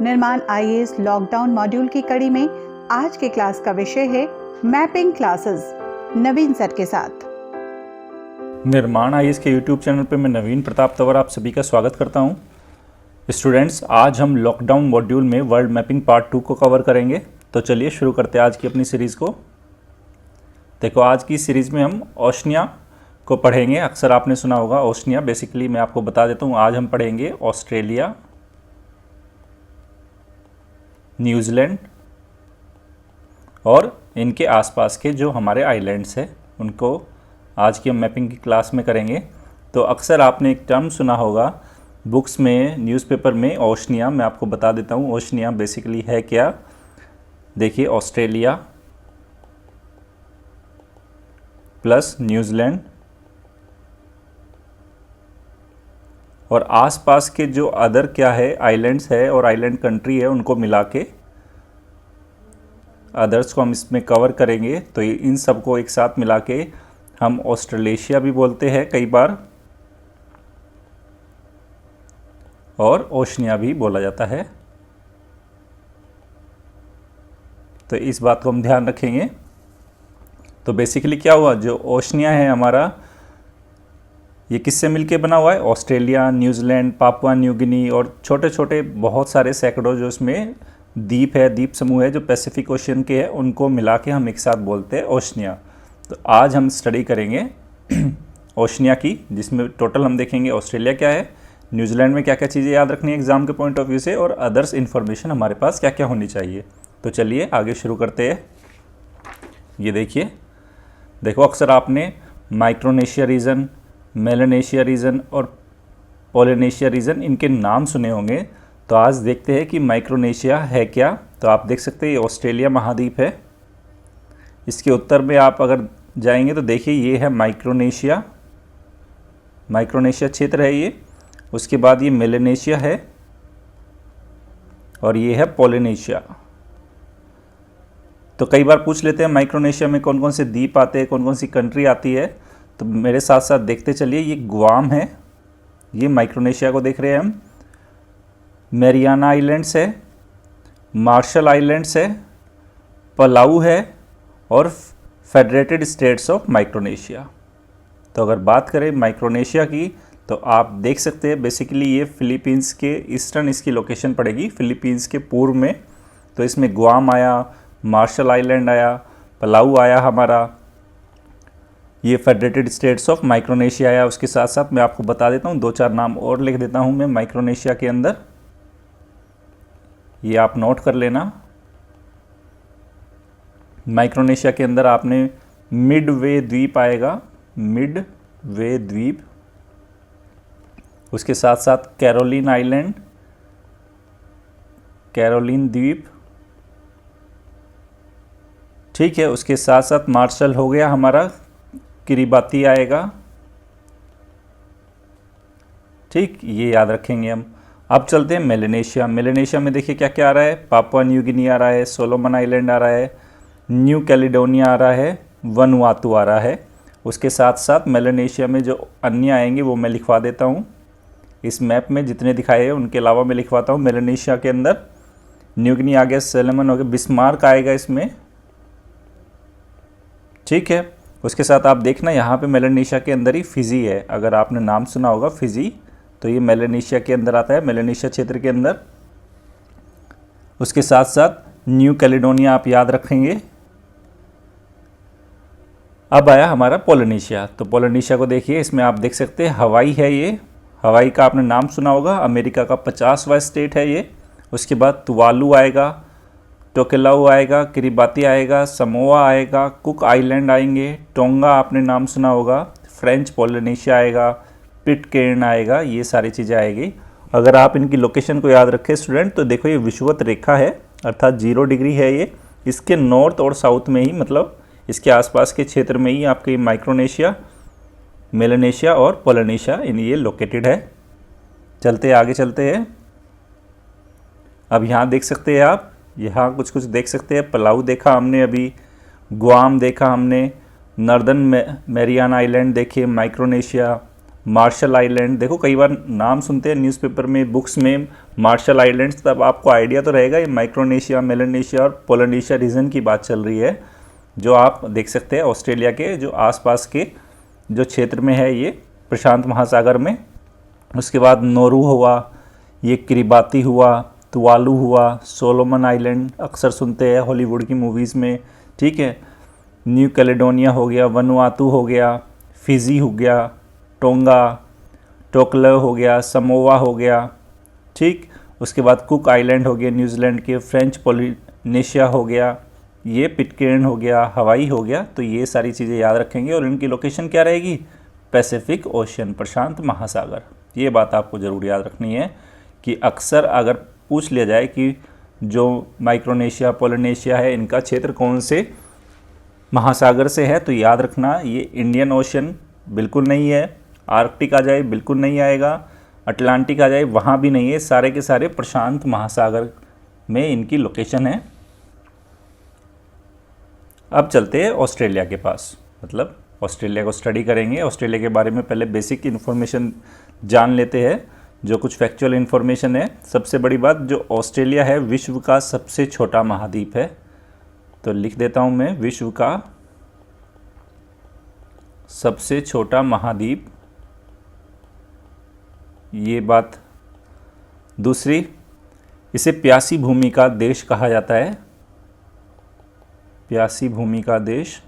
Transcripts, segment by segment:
निर्माण IAS lockdown module की कड़ी में आज के क्लास का विषय है मैपिंग क्लासेस, नवीन सर के साथ। निर्माण आईएएस के यूट्यूब चैनल पर मैं नवीन प्रताप तंवर आप सभी का स्वागत करता हूं। स्टूडेंट्स, आज हम लॉकडाउन मॉड्यूल में वर्ल्ड मैपिंग पार्ट 2 को कवर करेंगे। तो चलिए शुरू करते हैं आज की अपनी सीरीज़ को। देखो, आज की सीरीज़ में हम ओशनिया को पढ़ेंगे। अक्सर आपने सुना होगा ओशनिया। बेसिकली मैं आपको बता देता हूँ, आज हम पढ़ेंगे ऑस्ट्रेलिया, न्यूजीलैंड और इनके आसपास के जो हमारे आइलैंड्स हैं उनको आज की हम मैपिंग की क्लास में करेंगे। तो अक्सर आपने एक टर्म सुना होगा बुक्स में, न्यूज़पेपर में, ओशनिया। मैं आपको बता देता हूँ ओशनिया बेसिकली है क्या। देखिए, ऑस्ट्रेलिया प्लस न्यूजीलैंड और आसपास के जो अदर क्या है आइलैंड्स है और आइलैंड कंट्री है उनको मिला के अदर्स को हम इसमें कवर करेंगे। तो इन सबको एक साथ मिला के हम ऑस्ट्रेलेशिया भी बोलते हैं कई बार और ओशनिया भी बोला जाता है। तो इस बात को हम ध्यान रखेंगे। तो बेसिकली क्या हुआ, जो ओशनिया है हमारा, ये किससे मिलके बना हुआ है? Australia, New Zealand, Papua New Guinea और छोटे छोटे बहुत सारे सैकड़ों जो इसमें द्वीप है, द्वीप समूह है जो पैसिफिक ओशियन के हैं, उनको मिला के हम एक साथ बोलते हैं ओशनिया। तो आज हम स्टडी करेंगे ओशनिया की, जिसमें टोटल हम देखेंगे ऑस्ट्रेलिया क्या है, न्यूजीलैंड में क्या क्या चीज़ें याद रखनी है एग्जाम के पॉइंट ऑफ व्यू से, और अदर्स इन्फॉर्मेशन हमारे पास क्या क्या होनी चाहिए। तो चलिए आगे शुरू करते हैं। ये देखिए, देखो अक्सर आपने माइक्रोनेशिया रीजन, मेलानेशिया रीजन और पोलिनेशिया रीजन इनके नाम सुने होंगे। तो आज देखते हैं कि माइक्रोनेशिया है क्या। तो आप देख सकते हैं ये ऑस्ट्रेलिया महाद्वीप है। इसके उत्तर में आप अगर जाएंगे तो देखिए ये है माइक्रोनेशिया, माइक्रोनेशिया क्षेत्र है ये। उसके बाद ये मेलानेशिया है और ये है पोलिनेशिया। तो कई बार पूछ लेते हैं माइक्रोनेशिया में कौन कौन से द्वीप आते हैं, कौन कौन सी कंट्री आती है। तो मेरे साथ साथ देखते चलिए। ये गुआम है, ये माइक्रोनेशिया को देख रहे हैं हम। मैरियाना आइलैंड्स है, मार्शल आइलैंड्स है, पलाऊ है और फेडरेटेड स्टेट्स ऑफ माइक्रोनेशिया। तो अगर बात करें माइक्रोनेशिया की तो आप देख सकते हैं बेसिकली ये फिलीपींस के ईस्टर्न इसकी लोकेशन पड़ेगी, फिलीपींस के पूर्व में। तो इसमें गुआम आया, मार्शल आइलैंड आया, पलाऊ आया हमारा, ये फेडरेटेड स्टेट्स ऑफ माइक्रोनेशिया आया। उसके साथ साथ मैं आपको बता देता हूँ, दो चार नाम और लिख देता हूँ मैं माइक्रोनेशिया के अंदर, ये आप नोट कर लेना। माइक्रोनेशिया के अंदर आपने मिडवे द्वीप आएगा, मिडवे द्वीप। उसके साथ साथ कैरोलिन आइलैंड, कैरोलिन द्वीप, ठीक है। उसके साथ साथ मार्शल हो गया हमारा, किरिबाती आएगा, ठीक, ये याद रखेंगे हम। अब चलते हैं मेलानेशिया। मेलानेशिया में देखिए क्या क्या आ रहा है, पापुआ न्यू गिनी आ रहा है, सोलोमन आइलैंड आ रहा है, न्यू कैलिडोनिया आ रहा है, वनुआतू आ रहा है। उसके साथ साथ मेलानेशिया में जो अन्य आएंगे वो मैं लिखवा देता हूँ इस मैप में, जितने दिखाए हैं उनके अलावा मैं लिखवाता हूँ। मेलानेशिया के अंदर न्यू गिनी आ गया, सोलोमन हो गया, बिस्मार्क आएगा इसमें, ठीक है। उसके साथ आप देखना यहाँ पे मेलानेशिया के अंदर ही फिजी है। अगर आपने नाम सुना होगा फिजी, तो ये मेलानेशिया के अंदर आता है, मेलानेशिया क्षेत्र के अंदर। उसके साथ साथ न्यू कैलिडोनिया आप याद रखेंगे। अब आया हमारा पोलिनेशिया। तो पोलिनेशिया को देखिए, इसमें आप देख सकते हैं हवाई है ये। हवाई का आपने नाम सुना होगा, अमेरिका का 50वां स्टेट है ये। उसके बाद तुवालू आएगा, टोकेलाऊ आएगा, किरिबाती आएगा, समोआ आएगा, कुक आइलैंड आएंगे, टोंगा आपने नाम सुना होगा, फ्रेंच पोलिनेशिया आएगा, पिटकेर्न आएगा, ये सारी चीज़ें आएगी। अगर आप इनकी लोकेशन को याद रखें स्टूडेंट, तो देखो ये विषुवत रेखा है, अर्थात 0 डिग्री है ये। इसके नॉर्थ और साउथ में ही, मतलब इसके आसपास के क्षेत्र में ही आपके माइक्रोनेशिया, मेलानेशिया और पोलिनेशिया इन ये लोकेटेड है। चलते आगे चलते हैं। अब यहाँ देख सकते हैं आप, यहाँ कुछ कुछ देख सकते हैं। पलाऊ देखा हमने अभी, गुआम देखा हमने, नॉर्दर्न मैरियाना आइलैंड देखिए, माइक्रोनेशिया, मार्शल आइलैंड। देखो कई बार नाम सुनते हैं न्यूज़पेपर में, बुक्स में, मार्शल आइलैंड्स, तब आपको आइडिया तो रहेगा ये माइक्रोनेशिया, मेलानेशिया और पोलिनेशिया रीजन की बात चल रही है, जो आप देख सकते हैं ऑस्ट्रेलिया के जो आसपास के जो क्षेत्र में है ये प्रशांत महासागर में। उसके बाद नोरू हुआ, ये किरिबाती हुआ, तुवालू हुआ, सोलोमन आइलैंड अक्सर सुनते हैं हॉलीवुड की मूवीज़ में, ठीक है। न्यू कैलेडोनिया हो गया, वनुआतू हो गया, फिजी हो गया, टोंगा, टोकलव हो गया, समोवा हो गया, ठीक। उसके बाद कुक आइलैंड हो गया न्यूजीलैंड के, फ्रेंच पोलिनेशिया हो गया, ये पिटकेर्न हो गया, हवाई हो गया। तो ये सारी चीज़ें याद रखेंगे और इनकी लोकेशन क्या रहेगी, पैसिफिक ओशियन, प्रशांत महासागर। ये बात आपको ज़रूर याद रखनी है कि अक्सर अगर पूछ लिया जाए कि जो माइक्रोनेशिया, पोलिनेशिया है, इनका क्षेत्र कौन से महासागर से है, तो याद रखना ये इंडियन ओशन बिल्कुल नहीं है, आर्कटिक आ जाए बिल्कुल नहीं आएगा, अटलांटिक आ जाए वहाँ भी नहीं है, सारे के सारे प्रशांत महासागर में इनकी लोकेशन है। अब चलते हैं ऑस्ट्रेलिया के पास, मतलब ऑस्ट्रेलिया को स्टडी करेंगे। ऑस्ट्रेलिया के बारे में पहले बेसिक इन्फॉर्मेशन जान लेते हैं, जो कुछ फैक्चुअल इन्फॉर्मेशन है। सबसे बड़ी बात, जो ऑस्ट्रेलिया है विश्व का सबसे छोटा महाद्वीप है। तो लिख देता हूँ मैं, विश्व का सबसे छोटा महाद्वीप, ये बात। दूसरी, इसे प्यासी भूमि का देश कहा जाता है, प्यासी भूमि का देश।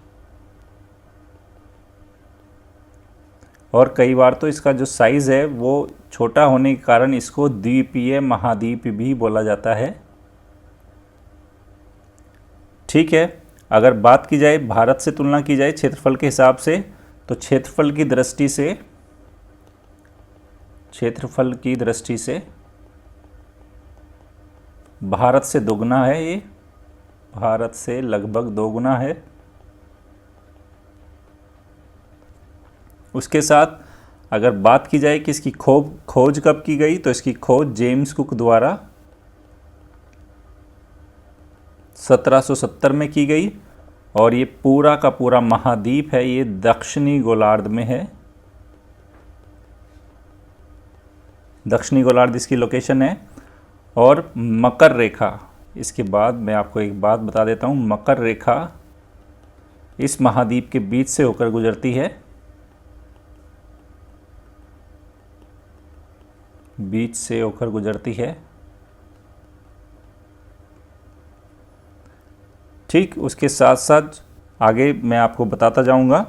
और कई बार तो इसका जो साइज़ है वो छोटा होने के कारण इसको द्वीपीय महाद्वीप भी बोला जाता है, ठीक है। अगर बात की जाए भारत से तुलना की जाए क्षेत्रफल के हिसाब से, तो क्षेत्रफल की दृष्टि से भारत से दोगुना है, ये भारत से लगभग दोगुना है। उसके साथ अगर बात की जाए कि इसकी खोज कब की गई, तो इसकी खोज जेम्स कुक द्वारा 1770 में की गई। और ये पूरा का पूरा महाद्वीप है, ये दक्षिणी गोलार्ध में है, दक्षिणी गोलार्ध इसकी लोकेशन है। और मकर रेखा, इसके बाद मैं आपको एक बात बता देता हूँ, मकर रेखा इस महाद्वीप के बीच से होकर गुजरती है, बीच से होकर गुजरती है, ठीक। उसके साथ साथ आगे मैं आपको बताता जाऊंगा।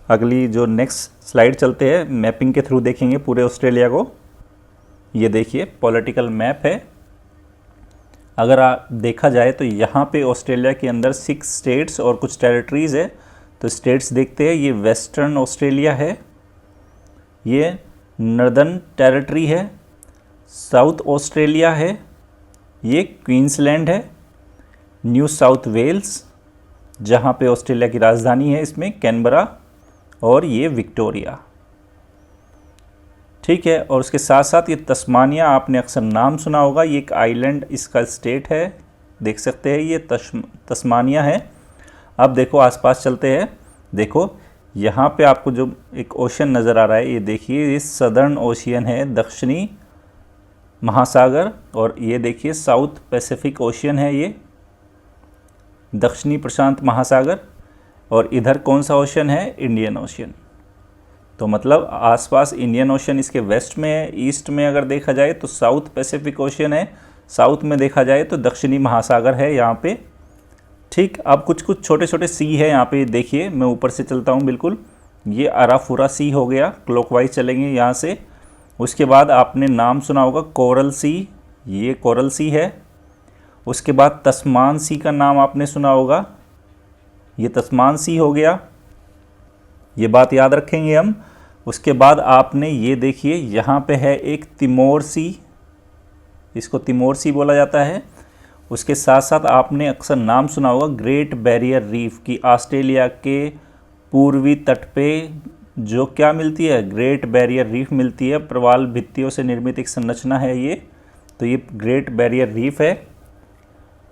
अगली जो नेक्स्ट स्लाइड चलते हैं, मैपिंग के थ्रू देखेंगे पूरे ऑस्ट्रेलिया को। ये देखिए पॉलिटिकल मैप है। अगर देखा जाए तो यहाँ पे ऑस्ट्रेलिया के अंदर 6 स्टेट्स और कुछ टेरिटरीज़ है। तो स्टेट्स देखते हैं, ये वेस्टर्न ऑस्ट्रेलिया है, ये नॉर्दर्न टेरिटरी है, साउथ ऑस्ट्रेलिया है, ये क्वींसलैंड है, न्यू साउथ वेल्स जहाँ पे ऑस्ट्रेलिया की राजधानी है इसमें कैनबरा, और ये विक्टोरिया, ठीक है। और उसके साथ साथ ये तस्मानिया, आपने अक्सर नाम सुना होगा, ये एक आइलैंड इसका स्टेट है, देख सकते हैं ये तस्मानिया है। अब देखो आसपास चलते हैं, देखो यहाँ पे आपको जो एक ओशन नज़र आ रहा है, ये देखिए ये सदर्न ओशियन है, दक्षिणी महासागर। और ये देखिए साउथ पैसिफिक ओशियन है, ये दक्षिणी प्रशांत महासागर। और इधर कौन सा ओशन है, इंडियन ओशियन। तो मतलब आसपास इंडियन ओशन इसके वेस्ट में है, ईस्ट में अगर देखा जाए तो साउथ पैसिफिक ओशियन है, साउथ में देखा जाए तो दक्षिणी महासागर है यहाँ पे, ठीक। अब कुछ छोटे छोटे सी है यहाँ पे, देखिए मैं ऊपर से चलता हूँ बिल्कुल, ये अराफुरा सी हो गया, क्लॉकवाइज चलेंगे यहाँ से। उसके बाद आपने नाम सुना होगा कोरल सी, ये कोरल सी है। उसके बाद तस्मान सी का नाम आपने सुना होगा, ये तस्मान सी हो गया, ये बात याद रखेंगे हम। उसके बाद आपने ये देखिए यहाँ पे है एक तिमोर सी, इसको तिमोर सी बोला जाता है। उसके साथ साथ आपने अक्सर नाम सुना होगा ग्रेट बैरियर रीफ की, ऑस्ट्रेलिया के पूर्वी तट पे जो क्या मिलती है, ग्रेट बैरियर रीफ मिलती है, प्रवाल भित्तियों से निर्मित एक संरचना है ये। तो ये ग्रेट बैरियर रीफ है,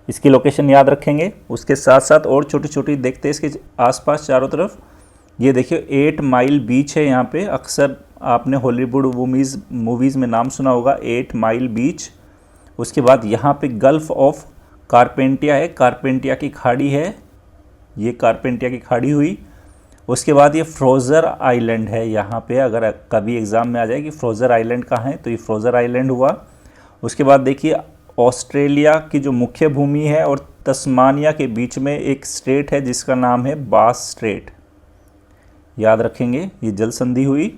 इसकी लोकेशन याद रखेंगे। उसके साथ साथ और छोटी छोटी देखते हैं इसके आसपास चारों तरफ, ये देखिए 8 माइल बीच है यहाँ पे, अक्सर आपने हॉलीवुड मूवीज़ में नाम सुना होगा 8 माइल बीच। उसके बाद यहाँ पे गल्फ ऑफ कारपेंटिया है, कारपेंटिया की खाड़ी है, ये कारपेंटिया की खाड़ी हुई। उसके बाद ये फ्रोज़र आइलैंड है, यहाँ पे अगर कभी एग्ज़ाम में आ जाए कि फ्रोज़र आइलैंड कहाँ है तो ये फ्रोज़र आइलैंड हुआ। उसके बाद देखिए ऑस्ट्रेलिया की जो मुख्य भूमि है और तस्मानिया के बीच में एक स्ट्रेट है जिसका नाम है बास स्ट्रेट, याद रखेंगे, ये जल संधि हुई।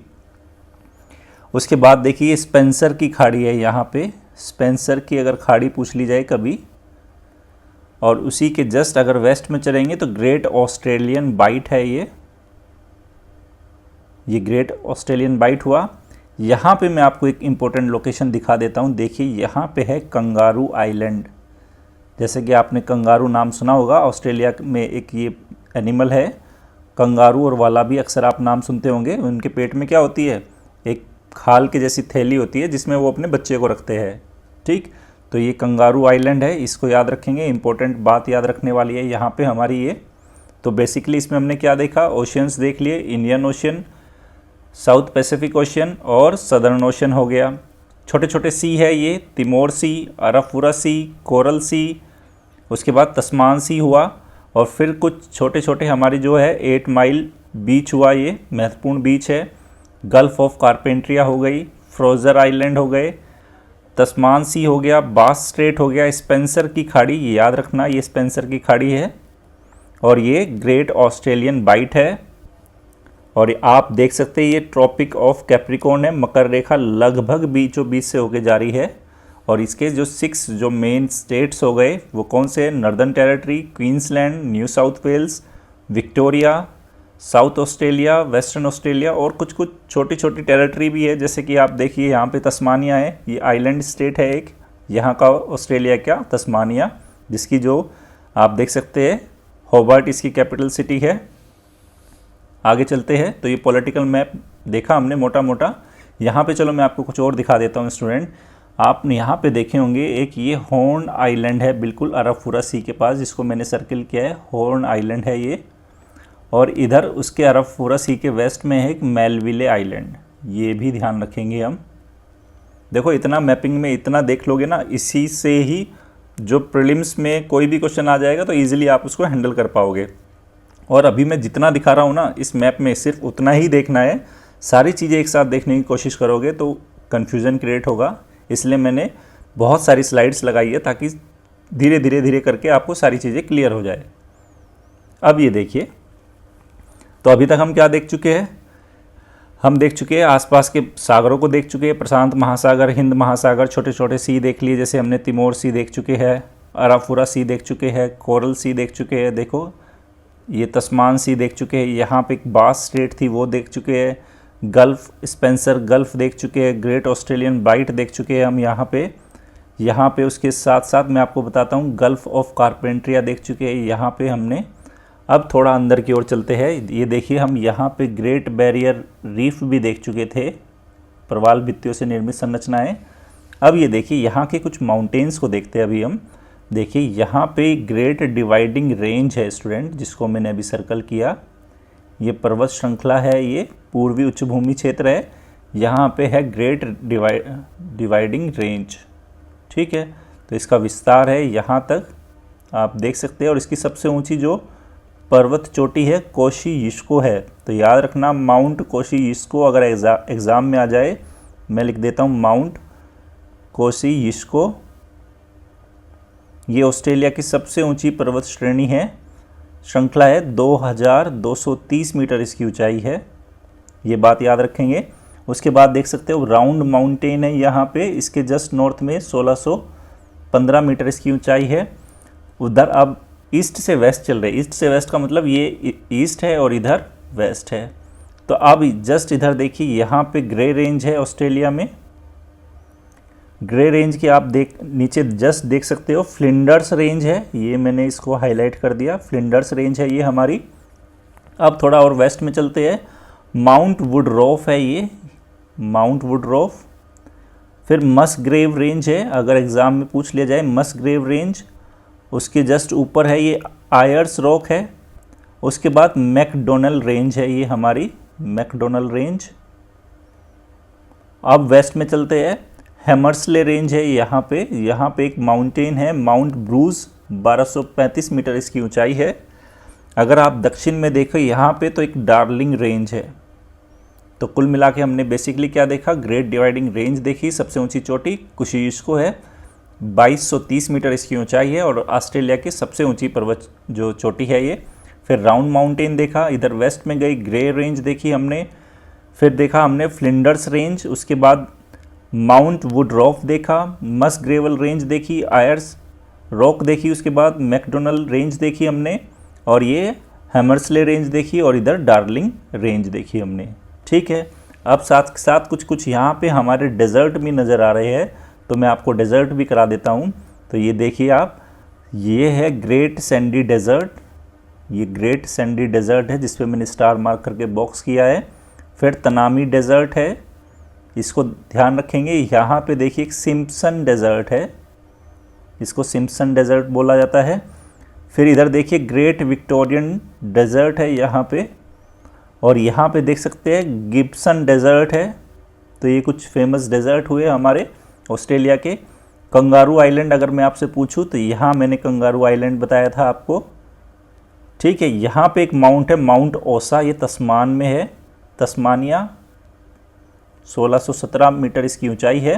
उसके बाद देखिए स्पेंसर की खाड़ी है, यहाँ पे स्पेंसर की अगर खाड़ी पूछ ली जाए कभी, और उसी के जस्ट अगर वेस्ट में चलेंगे तो ग्रेट ऑस्ट्रेलियन बाइट है, ये ग्रेट ऑस्ट्रेलियन बाइट हुआ। यहाँ पे मैं आपको एक इम्पोर्टेंट लोकेशन दिखा देता हूँ, देखिए यहाँ पे है कंगारू आइलैंड। जैसे कि आपने कंगारू नाम सुना होगा, ऑस्ट्रेलिया में एक ये एनिमल है कंगारू, और वालाबी अक्सर आप नाम सुनते होंगे। उनके पेट में क्या होती है, एक खाल की जैसी थैली होती है जिसमें वो अपने बच्चे को रखते हैं, ठीक। तो ये कंगारू आइलैंड है, इसको याद रखेंगे, इंपॉर्टेंट बात याद रखने वाली है यहाँ पे हमारी ये। तो बेसिकली इसमें हमने क्या देखा, ओशियंस देख लिए, Indian ocean, south Pacific ocean और सदर्न ओशियन हो गया। छोटे छोटे सी है ये, तिमोर सी, अराफुरा सी, कोरल सी, उसके बाद तस्मान सी हुआ, और फिर कुछ छोटे छोटे हमारी जो है 8 माइल बीच हुआ, ये महत्वपूर्ण बीच है। गल्फ ऑफ कारपेंट्रिया हो गई, फ्रोज़र आइलैंड हो गए, तस्मान सी हो गया, बास स्ट्रेट हो गया, स्पेंसर की खाड़ी, ये याद रखना, ये स्पेंसर की खाड़ी है, और ये ग्रेट ऑस्ट्रेलियन बाइट है। और आप देख सकते हैं ये ट्रॉपिक ऑफ कैप्रिकॉर्न है, मकर रेखा लगभग बीचों बीच से होके जा रही है। और इसके जो 6 जो मेन स्टेट्स हो गए वो कौन से हैं, Northern Territory, Queensland, New South Wales, Victoria, South Australia, Western Australia, और कुछ कुछ छोटी छोटी टेरिटरी भी है। जैसे कि आप देखिए यहाँ पे तस्मानिया है, ये आइलैंड स्टेट है एक, यहाँ का ऑस्ट्रेलिया क्या, तस्मानिया, जिसकी जो आप देख सकते हैं होबार्ट इसकी कैपिटल सिटी है। आगे चलते हैं, तो ये पॉलिटिकल मैप देखा हमने मोटा मोटा। यहाँ पे चलो मैं आपको कुछ और दिखा देता हूँ स्टूडेंट। आपने यहाँ पे देखे होंगे एक ये हॉर्न आइलैंड है बिल्कुल अराफुरा सी के पास, जिसको मैंने सर्किल किया है, हॉर्न आइलैंड है ये। और इधर उसके अराफुरा सी के वेस्ट में है एक मेलविले आइलैंड, ये भी ध्यान रखेंगे हम। देखो इतना मैपिंग में इतना देख लोगे ना, इसी से ही जो प्रीलिम्स में कोई भी क्वेश्चन आ जाएगा तो ईजिली आप उसको हैंडल कर पाओगे। और अभी मैं जितना दिखा रहा हूँ ना इस मैप में सिर्फ उतना ही देखना है, सारी चीज़ें एक साथ देखने की कोशिश करोगे तो कन्फ्यूज़न क्रिएट होगा। इसलिए मैंने बहुत सारी स्लाइड्स लगाई है ताकि धीरे धीरे करके आपको सारी चीज़ें क्लियर हो जाए। अब ये देखिए, तो अभी तक हम क्या देख चुके हैं, हम देख चुके हैं आसपास के सागरों को देख चुके हैं, प्रशांत महासागर, हिंद महासागर, छोटे छोटे सी देख लिए, जैसे हमने तिमोर सी देख चुके हैं, अराफुरा सी देख चुके हैं, कोरल सी देख चुके हैं, देखो ये तस्मान सी देख चुके हैं, यहाँ पे एक बास स्ट्रेट थी वो देख चुके हैं, गल्फ स्पेंसर गल्फ देख चुके हैं, ग्रेट ऑस्ट्रेलियन बाइट देख चुके हैं हम यहाँ पे उसके साथ साथ मैं आपको बताता हूँ गल्फ ऑफ कारपेंट्रिया देख चुके हैं यहाँ पे हमने। अब थोड़ा अंदर की ओर चलते हैं, ये देखिए हम यहाँ पे ग्रेट बैरियर रीफ भी देख चुके थे, प्रवाल भित्तियों से निर्मित संरचनाएं। अब ये देखिए यहाँ के कुछ माउंटेन्स को देखते हैं अभी हम। देखिए यहाँ पे ग्रेट डिवाइडिंग रेंज है स्टूडेंट, जिसको मैंने अभी सर्कल किया, ये पर्वत श्रृंखला है, ये पूर्वी उच्च भूमि क्षेत्र है, यहाँ पे है ग्रेट डिवाइडिंग रेंज, ठीक है। तो इसका विस्तार है यहाँ तक आप देख सकते हैं, और इसकी सबसे ऊंची जो पर्वत चोटी है कोशी-यिश्को है। तो याद रखना माउंट कोशी-यिश्को, अगर एग्ज़ाम में आ जाए मैं लिख देता हूँ माउंट कोशी-यिश्को, ये ऑस्ट्रेलिया की सबसे ऊंची पर्वत श्रेणी है, श्रृंखला है, 2230 मीटर इसकी ऊंचाई है, ये बात याद रखेंगे। उसके बाद देख सकते हो राउंड माउंटेन है यहाँ पे, इसके जस्ट नॉर्थ में 1615 मीटर इसकी ऊंचाई है। उधर अब ईस्ट से वेस्ट चल रहे, ईस्ट से वेस्ट का मतलब ये ईस्ट है और इधर वेस्ट है। तो अब जस्ट इधर देखिए यहाँ पे ग्रे रेंज है ऑस्ट्रेलिया में, ग्रे रेंज की आप नीचे जस्ट देख सकते हो फ्लिंडर्स रेंज है, ये मैंने इसको हाईलाइट कर दिया, फ्लिंडर्स रेंज है ये हमारी। अब थोड़ा और वेस्ट में चलते हैं, माउंट वुडरॉफ है ये, माउंट वुडरॉफ। फिर मस्ग्रेव रेंज है, अगर एग्ज़ाम में पूछ लिया जाए मस्ग्रेव रेंज, उसके जस्ट ऊपर है ये आयर्स रॉक है। उसके बाद मैकडोनल रेंज है ये हमारी, मैकडोनल रेंज। अब वेस्ट में चलते हैं, हैमर्सले रेंज है यहाँ पे एक माउंटेन है माउंट ब्रूज, 1235 मीटर इसकी ऊंचाई है। अगर आप दक्षिण में देखो यहाँ पे तो एक डार्लिंग रेंज है। तो कुल मिला के हमने बेसिकली क्या देखा, ग्रेट डिवाइडिंग रेंज देखी। सबसे ऊंची चोटी कोशिस्को है, 2230 मीटर इसकी ऊंचाई है और ऑस्ट्रेलिया की सबसे ऊंची पर्वत जो चोटी है ये। फिर राउंड माउंटेन देखा, इधर वेस्ट में गई ग्रे रेंज देखी हमने। फिर देखा हमने फ्लिंडर्स रेंज, उसके बाद माउंट वुडरॉफ देखा, मस्ग्रेवल रेंज देखी, आयर्स रॉक देखी, उसके बाद मैकडोनल्ड रेंज देखी हमने और ये हैमर्सले रेंज देखी और इधर डार्लिंग रेंज देखी हमने। ठीक है, अब साथ के साथ कुछ यहाँ पे हमारे डेजर्ट भी नज़र आ रहे हैं, तो मैं आपको डेजर्ट भी करा देता हूँ। तो ये देखिए आप, ये है ग्रेट सैंडी डेजर्ट। ये ग्रेट सैंडी डेजर्ट है जिस पे मैंने स्टार मार्क करके बॉक्स किया है। फिर तनामी डेजर्ट है, इसको ध्यान रखेंगे। यहाँ पे देखिए एक सिम्पसन डेजर्ट है, इसको सिम्पसन डेजर्ट बोला जाता है। फिर इधर देखिए ग्रेट विक्टोरियन डेजर्ट है यहाँ पे, और यहाँ पे देख सकते हैं गिब्सन डेजर्ट है। तो ये कुछ फेमस डेजर्ट हुए हमारे ऑस्ट्रेलिया के। कंगारू आइलैंड अगर मैं आपसे पूछूं तो यहाँ मैंने कंगारू आइलैंड बताया था आपको। ठीक है, यहाँ पे एक माउंट है माउंट ओसा, ये तस्मान में है, तस्मानिया, 1617 मीटर इसकी ऊंचाई है।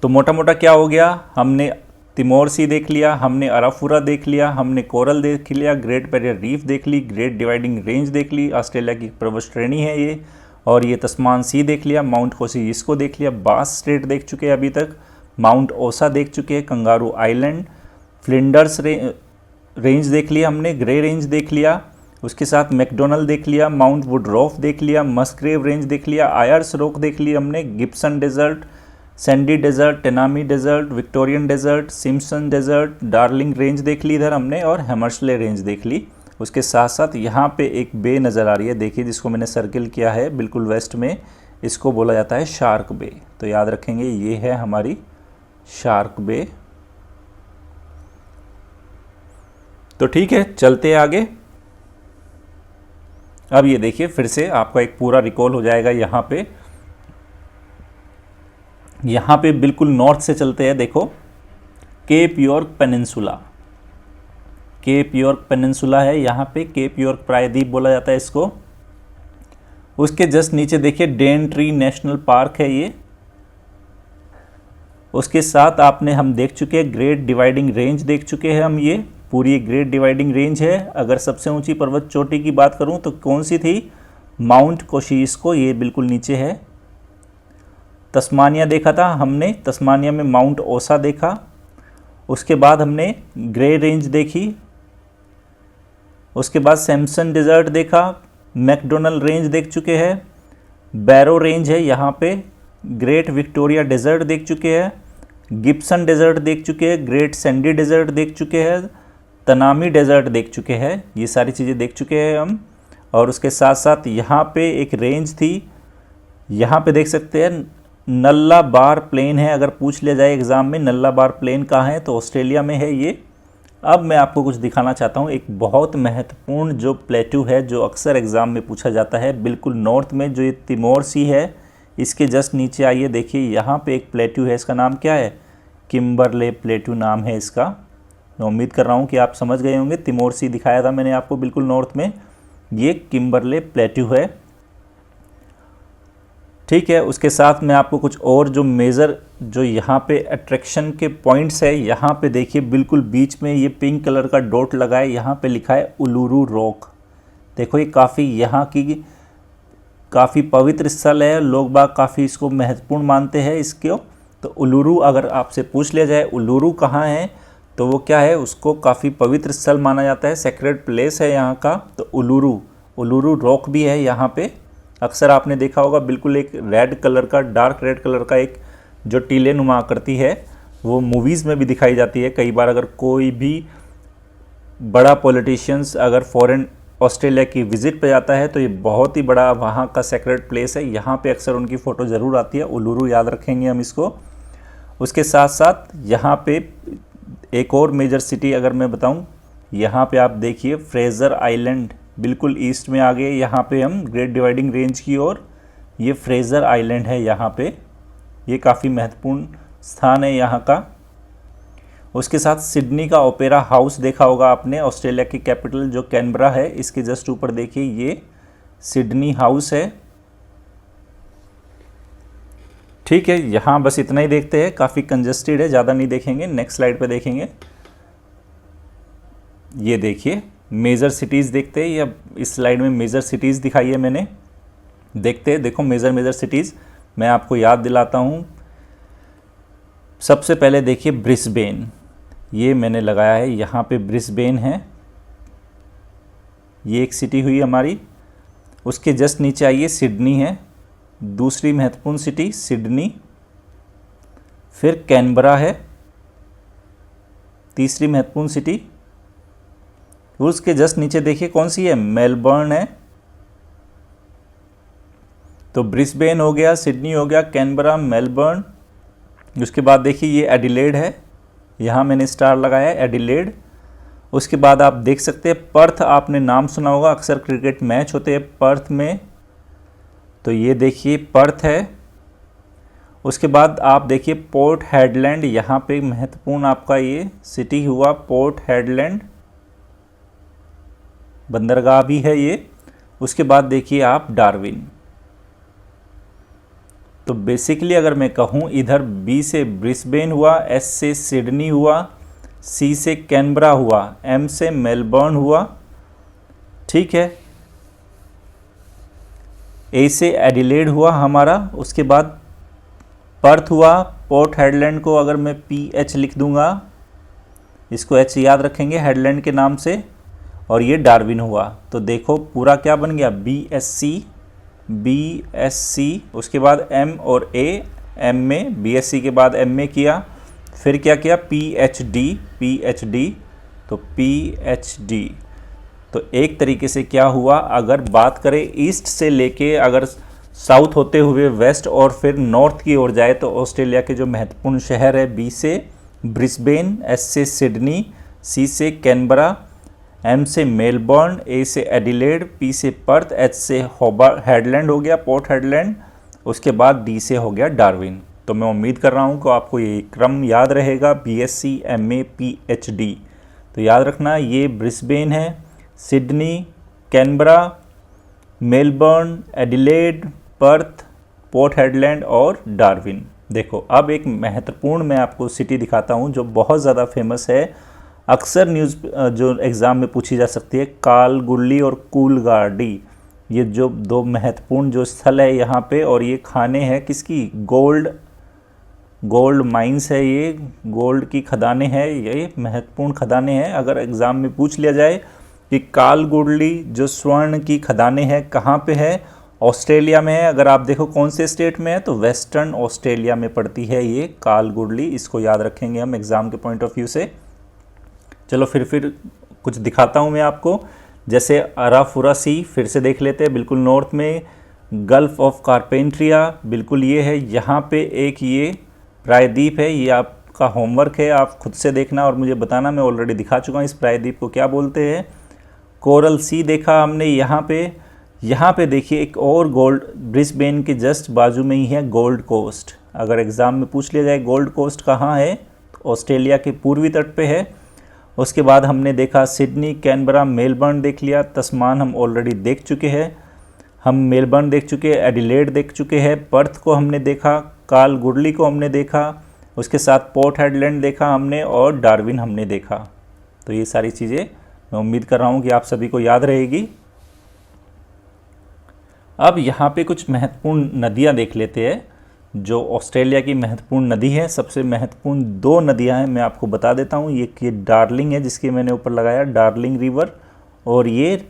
तो मोटा मोटा क्या हो गया, हमने तिमोर सी देख लिया, हमने अराफुरा देख लिया, हमने कोरल देख लिया, ग्रेट बैरियर रीफ देख ली, ग्रेट डिवाइडिंग रेंज देख ली, ऑस्ट्रेलिया की पर्वत श्रेणी है ये, और ये तस्मान सी देख लिया, माउंट कोसिस्को देख लिया, बास स्ट्रेट देख चुके हैं अभी तक, माउंट ओसा देख चुके हैं, कंगारू आइलैंड, फ्लिंडर्स रेंज देख लिया हमने, ग्रे रेंज देख लिया, उसके साथ मैकडोनल्ड देख लिया, माउंट वुडरॉफ देख लिया, मस्ग्रेव रेंज देख लिया, आयर्स रॉक देख लिया हमने, Gibson desert, Sandy desert, Tanami desert, Victorian desert, Simpson desert, Darling Range देख ली इधर हमने, और हैमर्सले रेंज देख ली। उसके साथ साथ यहाँ पे एक बे नज़र आ रही है, देखिए जिसको मैंने सर्किल किया है बिल्कुल वेस्ट में, इसको बोला जाता है शार्क बे। तो याद रखेंगे ये है हमारी शार्क बे। तो ठीक है, चलते हैं आगे। अब ये देखिए फिर से आपका एक पूरा रिकॉल हो जाएगा। यहाँ पे बिल्कुल नॉर्थ से चलते हैं। देखो cap York peninsula, cap York peninsula है यहाँ पे, केप यॉर्क प्रायद्वीप बोला जाता है इसको। उसके जस्ट नीचे देखिए डेनट्री नेशनल पार्क है ये। उसके साथ हम देख चुके हैं ग्रेट डिवाइडिंग रेंज देख चुके हैं हम, ये पूरी ग्रेट डिवाइडिंग रेंज है। अगर सबसे ऊंची पर्वत चोटी की बात करूं तो कौन सी थी, माउंट कोशिस्को, ये बिल्कुल नीचे है। तस्मानिया देखा था हमने, तस्मानिया में माउंट ओसा देखा। उसके बाद हमने ग्रे रेंज देखी, उसके बाद सैम्पसन डेजर्ट देखा, मैकडोनल्ड रेंज देख चुके हैं, बैरो रेंज है यहाँ पे, ग्रेट विक्टोरिया डेजर्ट देख चुके हैं, गिब्सन डेजर्ट देख चुके हैं, ग्रेट सैंडी डेजर्ट देख चुके हैं, तनामी डेजर्ट देख चुके हैं। ये सारी चीज़ें देख चुके हैं हम। और उसके साथ साथ यहाँ पे एक रेंज थी, यहाँ पे देख सकते हैं नल्ला बार प्लेन है। अगर पूछ लिया जाए एग्ज़ाम में नल्ला बार प्लेन कहाँ है, तो ऑस्ट्रेलिया में है ये। अब मैं आपको कुछ दिखाना चाहता हूँ, एक बहुत महत्वपूर्ण जो प्लेटू है जो अक्सर एग्ज़ाम में पूछा जाता है, बिल्कुल नॉर्थ में जो ये तिमोर सी है, इसके जस्ट नीचे आइए, देखिए यहाँ पे एक प्लेटू है, इसका नाम क्या है, किम्बरले प्लेटू नाम है इसका। मैं उम्मीद कर रहा हूँ कि आप समझ गए होंगे, तिमोर सी दिखाया था मैंने आपको बिल्कुल नॉर्थ में, ये किम्बरले प्लेटू है। ठीक है, उसके साथ मैं आपको कुछ और जो मेजर जो यहाँ पे अट्रैक्शन के पॉइंट्स है, यहाँ पे देखिए बिल्कुल बीच में ये पिंक कलर का डॉट लगा है, यहाँ पे लिखा है उलुरू रॉक। देखो ये काफ़ी यहाँ की काफ़ी पवित्र स्थल है, लोग बाग काफ़ी इसको महत्वपूर्ण मानते हैं इसको। तो उलुरू अगर आपसे पूछ लिया जाए उलुरू कहाँ है, तो वो क्या है, उसको काफ़ी पवित्र स्थल माना जाता है, सेक्रेड प्लेस है यहाँ का। तो उलुरू रॉक भी है यहाँ पे। अक्सर आपने देखा होगा बिल्कुल एक रेड कलर का, डार्क रेड कलर का एक जो टीले नुमा आकृति है, वो मूवीज़ में भी दिखाई जाती है कई बार। अगर कोई भी बड़ा पॉलिटिशियंस अगर फॉरेन ऑस्ट्रेलिया की विज़िट पे जाता है तो ये बहुत ही बड़ा वहाँ का सेक्रेड प्लेस है, यहाँ पे अक्सर उनकी फ़ोटो ज़रूर आती है। उलुरू याद रखेंगे हम इसको। उसके साथ साथ यहाँ पे एक और मेजर सिटी अगर मैं बताऊँ, यहाँ पे आप देखिए फ्रेज़र आइलैंड, बिल्कुल ईस्ट में आ गए यहाँ पे हम ग्रेट डिवाइडिंग रेंज की ओर। ये फ्रेज़र आइलैंड है यहाँ पे, ये काफ़ी महत्वपूर्ण स्थान है यहाँ का। उसके साथ सिडनी का ओपेरा हाउस देखा होगा आपने, ऑस्ट्रेलिया की कैपिटल जो कैनबरा है इसके जस्ट ऊपर देखिए ये सिडनी हाउस है। ठीक है, यहाँ बस इतना ही देखते हैं, काफ़ी कंजस्टेड है, ज़्यादा नहीं देखेंगे, नेक्स्ट स्लाइड पे देखेंगे। ये देखिए मेजर सिटीज़ देखते हैं, या इस स्लाइड में मेजर सिटीज़ दिखाई है मैंने, देखते हैं। देखो मेजर सिटीज़ मैं आपको याद दिलाता हूँ। सबसे पहले देखिए ब्रिस्बेन, ये मैंने लगाया है यहाँ पे, ब्रिस्बेन है, ये एक सिटी हुई हमारी। उसके जस्ट नीचे आइए सिडनी है, दूसरी महत्वपूर्ण सिटी सिडनी। फिर कैनबरा है, तीसरी महत्वपूर्ण सिटी। उसके जस्ट नीचे देखिए कौन सी है, मेलबर्न है। तो ब्रिस्बेन हो गया, सिडनी हो गया, कैनबरा, मेलबर्न। उसके बाद देखिए ये एडिलेड है, यहाँ मैंने स्टार लगाया है, एडिलेड। उसके बाद आप देख सकते हैं पर्थ, आपने नाम सुना होगा, अक्सर क्रिकेट मैच होते हैं पर्थ में, तो ये देखिए पर्थ है। उसके बाद आप देखिए पोर्ट हेडलैंड, यहाँ पे महत्वपूर्ण आपका ये सिटी हुआ पोर्ट हेडलैंड, बंदरगाह भी है ये। उसके बाद देखिए आप डार्विन। तो बेसिकली अगर मैं कहूँ, इधर बी से ब्रिस्बेन हुआ, एस से सिडनी हुआ, सी से कैनबरा हुआ, एम से मेलबर्न हुआ, ठीक है, ए से एडिलेड हुआ हमारा। उसके बाद पर्थ हुआ, पोर्ट हेडलैंड को अगर मैं PH लिख दूंगा, इसको H याद रखेंगे हेडलैंड के नाम से, और ये डार्विन हुआ। तो देखो पूरा क्या बन गया, BSC। उसके बाद M और A, M में BSC के बाद M में किया, फिर क्या किया PhD, तो PhD। तो एक तरीके से क्या हुआ, अगर बात करें ईस्ट से लेके अगर साउथ होते हुए वेस्ट और फिर नॉर्थ की ओर जाए, तो ऑस्ट्रेलिया के जो महत्वपूर्ण शहर है, B से ब्रिस्बेन, S से सिडनी, C से कैनबरा, M से मेलबर्न, A से एडिलेड, P से पर्थ, H से होबार्ट हेडलैंड हो गया, पोर्ट हेडलैंड। उसके बाद D से हो गया डार्विन। तो मैं उम्मीद कर रहा हूँ कि आपको ये क्रम याद रहेगा, BSc, MA, PhD। तो याद रखना ये ब्रिस्बेन है, Sydney, Canberra, Melbourne, Adelaide, Perth, port headland और डार्विन। देखो अब एक महत्वपूर्ण मैं आपको सिटी दिखाता हूँ जो बहुत ज़्यादा फेमस है, अक्सर न्यूज़ जो एग्ज़ाम में पूछी जा सकती है, कालगुल्ली और कूलगार्डी। ये जो दो महत्वपूर्ण जो स्थल है यहाँ पे, और ये खाने हैं किसकी, गोल्ड माइंस है, ये गोल्ड की खदानें हैं, ये महत्वपूर्ण खदानें हैं। अगर एग्ज़ाम में पूछ लिया जाए कि कालगुल्ली जो स्वर्ण की खदानें हैं कहाँ पे है, ऑस्ट्रेलिया में है। अगर आप देखो कौन से स्टेट में है, तो वेस्टर्न ऑस्ट्रेलिया में पड़ती है ये कालगुल्ली। इसको याद रखेंगे हम एग्ज़ाम के पॉइंट ऑफ व्यू से। चलो फिर कुछ दिखाता हूँ मैं आपको, जैसे अराफुरा सी फिर से देख लेते हैं, बिल्कुल नॉर्थ में गल्फ ऑफ कारपेंट्रिया, बिल्कुल ये है। यहाँ पे एक ये प्रायद्वीप है, ये आपका होमवर्क है, आप खुद से देखना और मुझे बताना, मैं ऑलरेडी दिखा चुका हूँ इस प्रायद्वीप को क्या बोलते हैं। कोरल सी देखा हमने यहाँ पे देखिए एक और गोल्ड, ब्रिस्बेन के जस्ट बाजू में ही है गोल्ड कोस्ट। अगर एग्ज़ाम में पूछ लिया जाए गोल्ड कोस्ट कहाँ है, तो ऑस्ट्रेलिया के पूर्वी तट पे है। उसके बाद हमने देखा सिडनी, कैनबरा, मेलबर्न देख लिया, तस्मान हम ऑलरेडी देख चुके हैं, हम मेलबर्न देख चुके हैं, एडिलेड देख चुके हैं, पर्थ को हमने देखा, कालगुल्ली को हमने देखा, उसके साथ पोर्ट हेडलैंड देखा हमने, और डार्विन हमने देखा। तो ये सारी चीज़ें मैं उम्मीद कर रहा हूँ कि आप सभी को याद रहेगी। अब यहाँ पे कुछ महत्वपूर्ण नदियाँ देख लेते हैं जो ऑस्ट्रेलिया की महत्वपूर्ण नदी है। सबसे महत्वपूर्ण दो नदियाँ हैं, मैं आपको बता देता हूँ। ये डार्लिंग है जिसके मैंने ऊपर लगाया डार्लिंग रिवर, और ये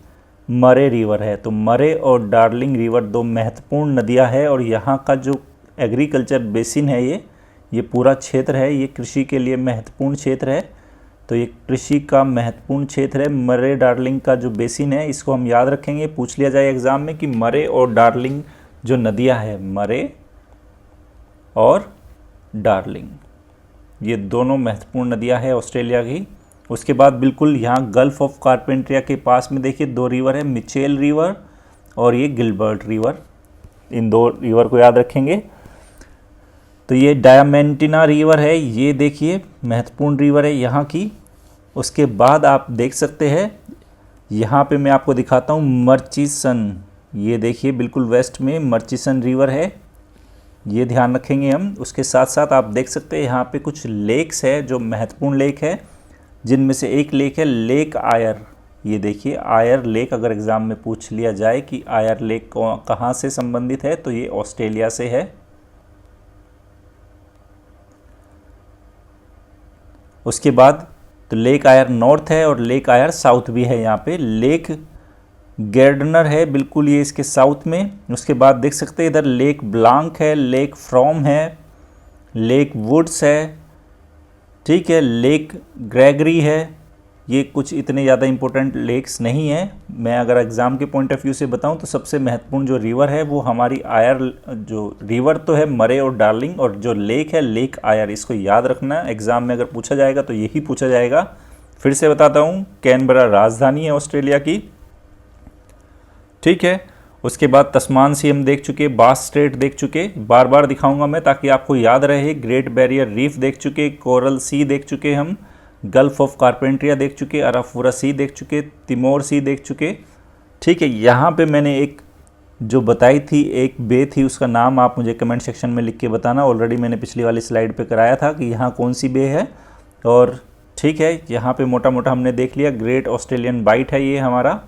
मरे रिवर है। तो मरे और डार्लिंग रिवर दो महत्वपूर्ण नदियाँ हैं, और यहाँ का जो एग्रीकल्चर बेसिन है, ये पूरा क्षेत्र है, ये कृषि के लिए महत्वपूर्ण क्षेत्र है। तो ये कृषि का महत्वपूर्ण क्षेत्र है। मरे डार्लिंग का जो बेसिन है, इसको हम याद रखेंगे, पूछ लिया जाए एग्ज़ाम में कि मरे और डार्लिंग जो नदियाँ हैं, मरे और डार्लिंग, ये दोनों महत्वपूर्ण नदियाँ हैं ऑस्ट्रेलिया की। उसके बाद बिल्कुल यहाँ गल्फ ऑफ कारपेंट्रिया के पास में देखिए दो रिवर है, मिचेल रिवर और ये गिलबर्ट रिवर। इन दो रिवर को याद रखेंगे। तो ये डायमेंटिना रिवर है, ये देखिए महत्वपूर्ण रिवर है यहाँ की। उसके बाद आप देख सकते हैं यहाँ पे मैं आपको दिखाता हूँ मर्चिसन, ये देखिए बिल्कुल वेस्ट में मर्चिसन रिवर है, ये ध्यान रखेंगे हम। उसके साथ साथ आप देख सकते हैं यहाँ पे कुछ लेक्स है जो महत्वपूर्ण लेक है, जिनमें से एक लेक है लेक आयर। ये देखिए आयर लेक, अगर एग्ज़ाम में पूछ लिया जाए कि आयर लेक कहाँ से संबंधित है तो ये ऑस्ट्रेलिया से है। उसके बाद तो लेक आयर नॉर्थ है और लेक आयर साउथ भी है। यहाँ पे लेक गेर्डनर है बिल्कुल ये इसके साउथ में। उसके बाद देख सकते हैं इधर लेक ब्लांक है, लेक फ्रॉम है, लेक वुड्स है, ठीक है, लेक ग्रेगरी है। ये कुछ इतने ज़्यादा इंपॉर्टेंट लेक्स नहीं है। मैं अगर एग्ज़ाम के पॉइंट ऑफ व्यू से बताऊं तो सबसे महत्वपूर्ण जो रिवर है वो हमारी आयर, जो रिवर तो है मरे और डार्लिंग, और जो लेक है लेक आयर। इसको याद रखना, एग्ज़ाम में अगर पूछा जाएगा तो यही पूछा जाएगा। फिर से बताता हूँ, कैनबरा राजधानी है ऑस्ट्रेलिया की, ठीक है। उसके बाद तस्मान सी हम देख चुके, बास स्ट्रेट देख चुके, बार बार दिखाऊंगा मैं ताकि आपको याद रहे। ग्रेट बैरियर रीफ देख चुके, कोरल सी देख चुके हम, गल्फ ऑफ कारपेंट्रिया देख चुके, अराफुरा सी देख चुके, तिमोर सी देख चुके, ठीक है। यहाँ पे मैंने एक जो बताई थी एक बे थी, उसका नाम आप मुझे कमेंट सेक्शन में लिख के बताना। ऑलरेडी मैंने पिछली वाली स्लाइड पे कराया था कि यहाँ कौन सी बे है, और ठीक है यहाँ पे मोटा मोटा हमने देख लिया। ग्रेट ऑस्ट्रेलियन बाइट है ये हमारा।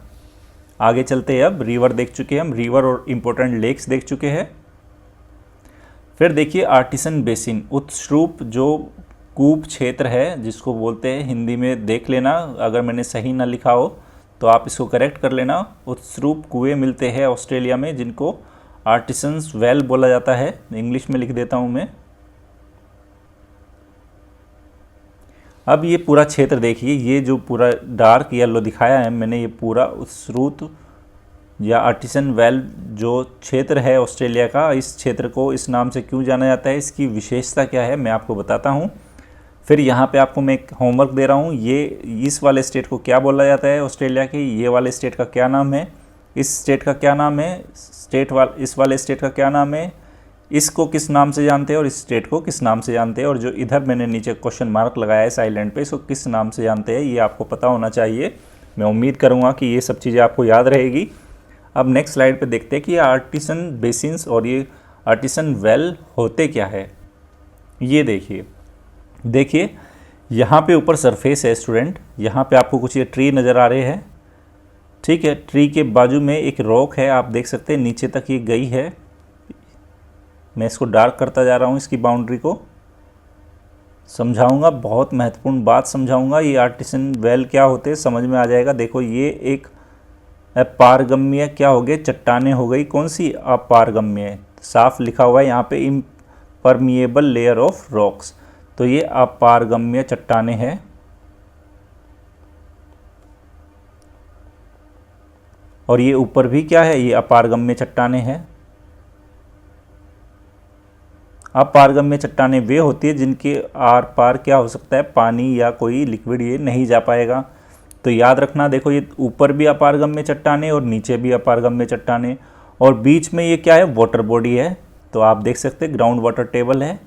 आगे चलते हैं, अब रिवर देख चुके हम, रिवर और इम्पोर्टेंट लेक्स देख चुके हैं। फिर देखिए आर्टिसन बेसिन, उत्सरूप जो कूप क्षेत्र है जिसको बोलते हैं, हिंदी में देख लेना, अगर मैंने सही ना लिखा हो तो आप इसको करेक्ट कर लेना। उत्सरूप कुएं मिलते हैं ऑस्ट्रेलिया में जिनको आर्टिसंस वेल बोला जाता है, इंग्लिश में लिख देता हूं मैं। अब ये पूरा क्षेत्र देखिए, ये जो पूरा डार्क येलो दिखाया है मैंने, ये पूरा उत्सरूप या आर्टिसन वेल जो क्षेत्र है ऑस्ट्रेलिया का, इस क्षेत्र को इस नाम से क्यों जाना जाता है, इसकी विशेषता क्या है, मैं आपको बताता हूँ। फिर यहाँ पे आपको मैं एक होमवर्क दे रहा हूँ, ये इस वाले स्टेट को क्या बोला जाता है ऑस्ट्रेलिया के, ये वाले स्टेट का क्या नाम है, इस स्टेट का क्या नाम है, इस वाले स्टेट का क्या नाम है, इसको किस नाम से जानते हैं और इस स्टेट को किस नाम से जानते हैं, और जो इधर मैंने नीचे क्वेश्चन मार्क लगाया है साइलेंट पे, इसको किस नाम से जानते हैं, ये आपको पता होना चाहिए। मैं उम्मीद करूँगा कि ये सब चीज़ें आपको याद रहेगी। अब नेक्स्ट स्लाइड पे देखते हैं कि आर्टिसन बेसिन्स और ये आर्टिसन वेल होते क्या है। ये देखिए यहाँ पे ऊपर सरफेस है स्टूडेंट, यहाँ पे आपको कुछ ये ट्री नज़र आ रहे हैं, ठीक है। ट्री के बाजू में एक रॉक है, आप देख सकते हैं नीचे तक ये गई है। मैं इसको डार्क करता जा रहा हूँ, इसकी बाउंड्री को समझाऊंगा, बहुत महत्वपूर्ण बात समझाऊंगा। ये आर्टिसन वेल क्या होते हैं समझ में आ जाएगा। देखो ये एक अपारगम्य क्या हो गए, चट्टानें हो गई। कौन सी? अपारगम्य, साफ लिखा हुआ है यहाँ पे, इम्परमिएबल लेयर ऑफ रॉक्स। तो ये अपारगम्य चट्टानें हैं। और ये ऊपर भी क्या है, ये अपारगम्य चट्टानें हैं। अपारगम्य चट्टानें वे होती है जिनके आर पार क्या हो सकता है, पानी या कोई लिक्विड ये नहीं जा पाएगा। तो याद रखना, देखो ये ऊपर भी अपारगम्य चट्टानें और नीचे भी अपारगम्य चट्टानें, और बीच में ये क्या है, वाटर बॉडी है। तो आप देख सकते हैं ग्राउंड वाटर टेबल है,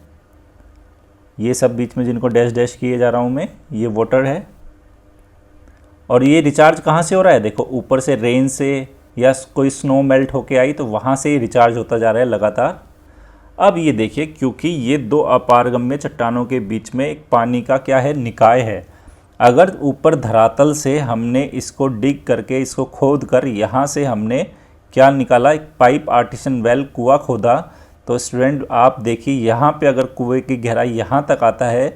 ये सब बीच में जिनको डैश डैश किए जा रहा हूँ मैं, ये वाटर है। और ये रिचार्ज कहाँ से हो रहा है, देखो ऊपर से रेन से या कोई स्नो मेल्ट होके आई तो वहाँ से ही रिचार्ज होता जा रहा है लगातार। अब ये देखिए, क्योंकि ये दो अपारगम्य चट्टानों के बीच में एक पानी का क्या है, निकाय है। अगर ऊपर धरातल से हमने इसको डिग करके, इसको खोद कर यहाँ से हमने क्या निकाला, एक पाइप आर्टिसन वेल कुआं खोदा, तो स्टूडेंट आप देखिए यहाँ पे अगर कुएं की गहराई यहाँ तक आता है,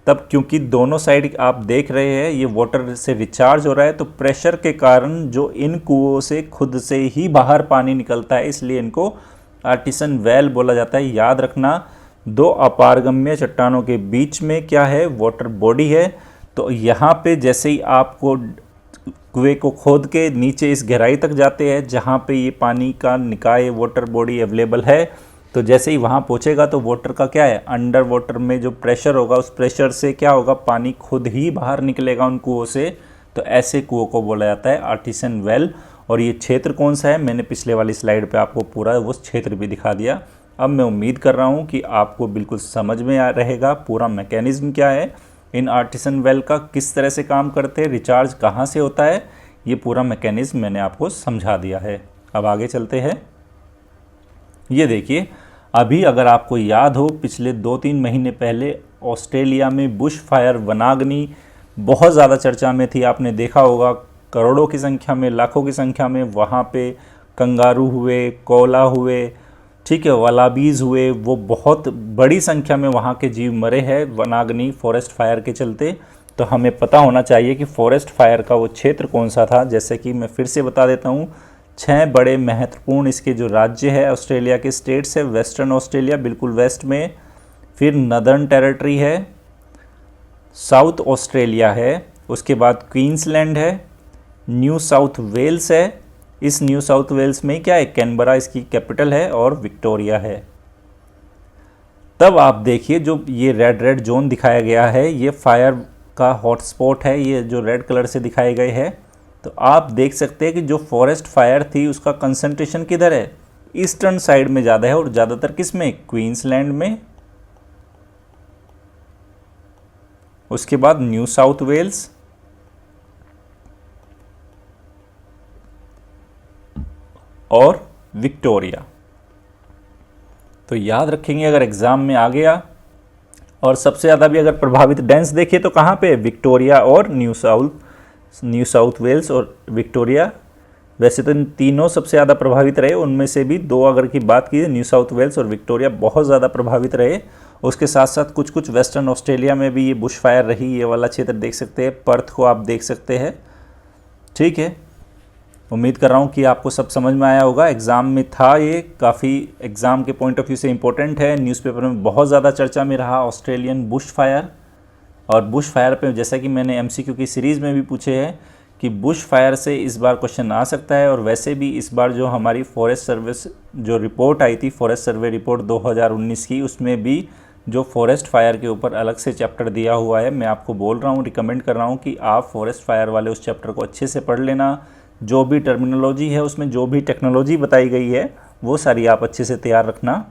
तब क्योंकि दोनों साइड आप देख रहे हैं ये वाटर से रिचार्ज हो रहा है, तो प्रेशर के कारण जो इन कुओं से खुद से ही बाहर पानी निकलता है, इसलिए इनको आर्टिसन वेल बोला जाता है। याद रखना, दो अपारगम्य चट्टानों के बीच में क्या है, वाटर बॉडी है। तो यहाँ पे जैसे ही आपको कुएं को खोद के नीचे इस गहराई तक जाते हैं जहाँ पे ये पानी का निकाय वाटर बॉडी अवेलेबल है, तो जैसे ही वहाँ पहुँचेगा तो वाटर का क्या है, अंडर वाटर में जो प्रेशर होगा उस प्रेशर से क्या होगा, पानी खुद ही बाहर निकलेगा उन कुओं से। तो ऐसे कुओं को बोला जाता है आर्टिसन वेल। और ये क्षेत्र कौन सा है, मैंने पिछले वाली स्लाइड पे आपको पूरा वो क्षेत्र भी दिखा दिया। अब मैं उम्मीद कर रहा हूँ कि आपको बिल्कुल समझ में आ रहेगा पूरा मैकेनिज्म क्या है, इन आर्टिसन वेल का किस तरह से काम करते हैं, रिचार्ज कहाँ से होता है, ये पूरा मैकेनिज्म मैंने आपको समझा दिया है। अब आगे चलते हैं। ये देखिए, अभी अगर आपको याद हो पिछले 2-3 महीने पहले ऑस्ट्रेलिया में बुश फायर वनाग्नि बहुत ज़्यादा चर्चा में थी। आपने देखा होगा करोड़ों की संख्या में, लाखों की संख्या में वहाँ पे कंगारू हुए, कोला हुए, ठीक है, वालाबीज़ हुए, वो बहुत बड़ी संख्या में वहाँ के जीव मरे हैं वनाग्नि फॉरेस्ट फायर के चलते। तो हमें पता होना चाहिए कि फॉरेस्ट फायर का वो क्षेत्र कौन सा था। जैसे कि मैं फिर से बता देता हूँ, 6 बड़े महत्वपूर्ण इसके जो राज्य है ऑस्ट्रेलिया के स्टेट्स है, वेस्टर्न ऑस्ट्रेलिया बिल्कुल वेस्ट में, फिर नदर्न टेरिटरी है, साउथ ऑस्ट्रेलिया है, उसके बाद क्वींसलैंड है, न्यू साउथ वेल्स है, इस न्यू साउथ वेल्स में क्या है, कैनबरा इसकी कैपिटल है, और विक्टोरिया है। तब आप देखिए जो ये रेड जोन दिखाया गया है ये फायर का हॉटस्पॉट है, ये जो रेड कलर से दिखाए गए हैं। तो आप देख सकते हैं कि जो फॉरेस्ट फायर थी उसका कंसंट्रेशन किधर है, ईस्टर्न साइड में ज़्यादा है, और ज़्यादातर किस में, क्वींसलैंड में, उसके बाद न्यू साउथ वेल्स, और विक्टोरिया। तो याद रखेंगे अगर एग्ज़ाम में आ गया, और सबसे ज़्यादा भी अगर प्रभावित डेंस देखिए तो कहाँ पे, विक्टोरिया और न्यू साउथ वेल्स और विक्टोरिया। वैसे तो इन तीनों सबसे ज़्यादा प्रभावित रहे, उनमें से भी 2 अगर की बात की, न्यू साउथ वेल्स और विक्टोरिया बहुत ज़्यादा प्रभावित रहे। उसके साथ साथ कुछ वेस्टर्न ऑस्ट्रेलिया में भी ये बुश फायर रही। ये वाला क्षेत्र देख सकते हैं, पर्थ को आप देख सकते हैं, ठीक है। उम्मीद कर रहा हूँ कि आपको सब समझ में आया होगा। एग्ज़ाम में था ये, काफ़ी एग्ज़ाम के पॉइंट ऑफ व्यू से इम्पोर्टेंट है। न्यूज़पेपर में बहुत ज़्यादा चर्चा में रहा ऑस्ट्रेलियन बुश फायर। और बुश फायर पे जैसा कि मैंने एमसीक्यू की सीरीज़ में भी पूछे हैं कि बुश फायर से इस बार क्वेश्चन आ सकता है। और वैसे भी इस बार जो हमारी फॉरेस्ट सर्विस जो रिपोर्ट आई थी, फॉरेस्ट सर्वे रिपोर्ट 2019 की, उसमें भी जो फॉरेस्ट फायर के ऊपर अलग से चैप्टर दिया हुआ है। मैं आपको बोल रहा हूँ, रिकमेंड कर रहा हूँ कि आप फॉरेस्ट फायर वाले उस चैप्टर को अच्छे से पढ़ लेना। जो भी टर्मिनोलॉजी है उसमें, जो भी टेक्नोलॉजी बताई गई है, वो सारी आप अच्छे से तैयार रखना।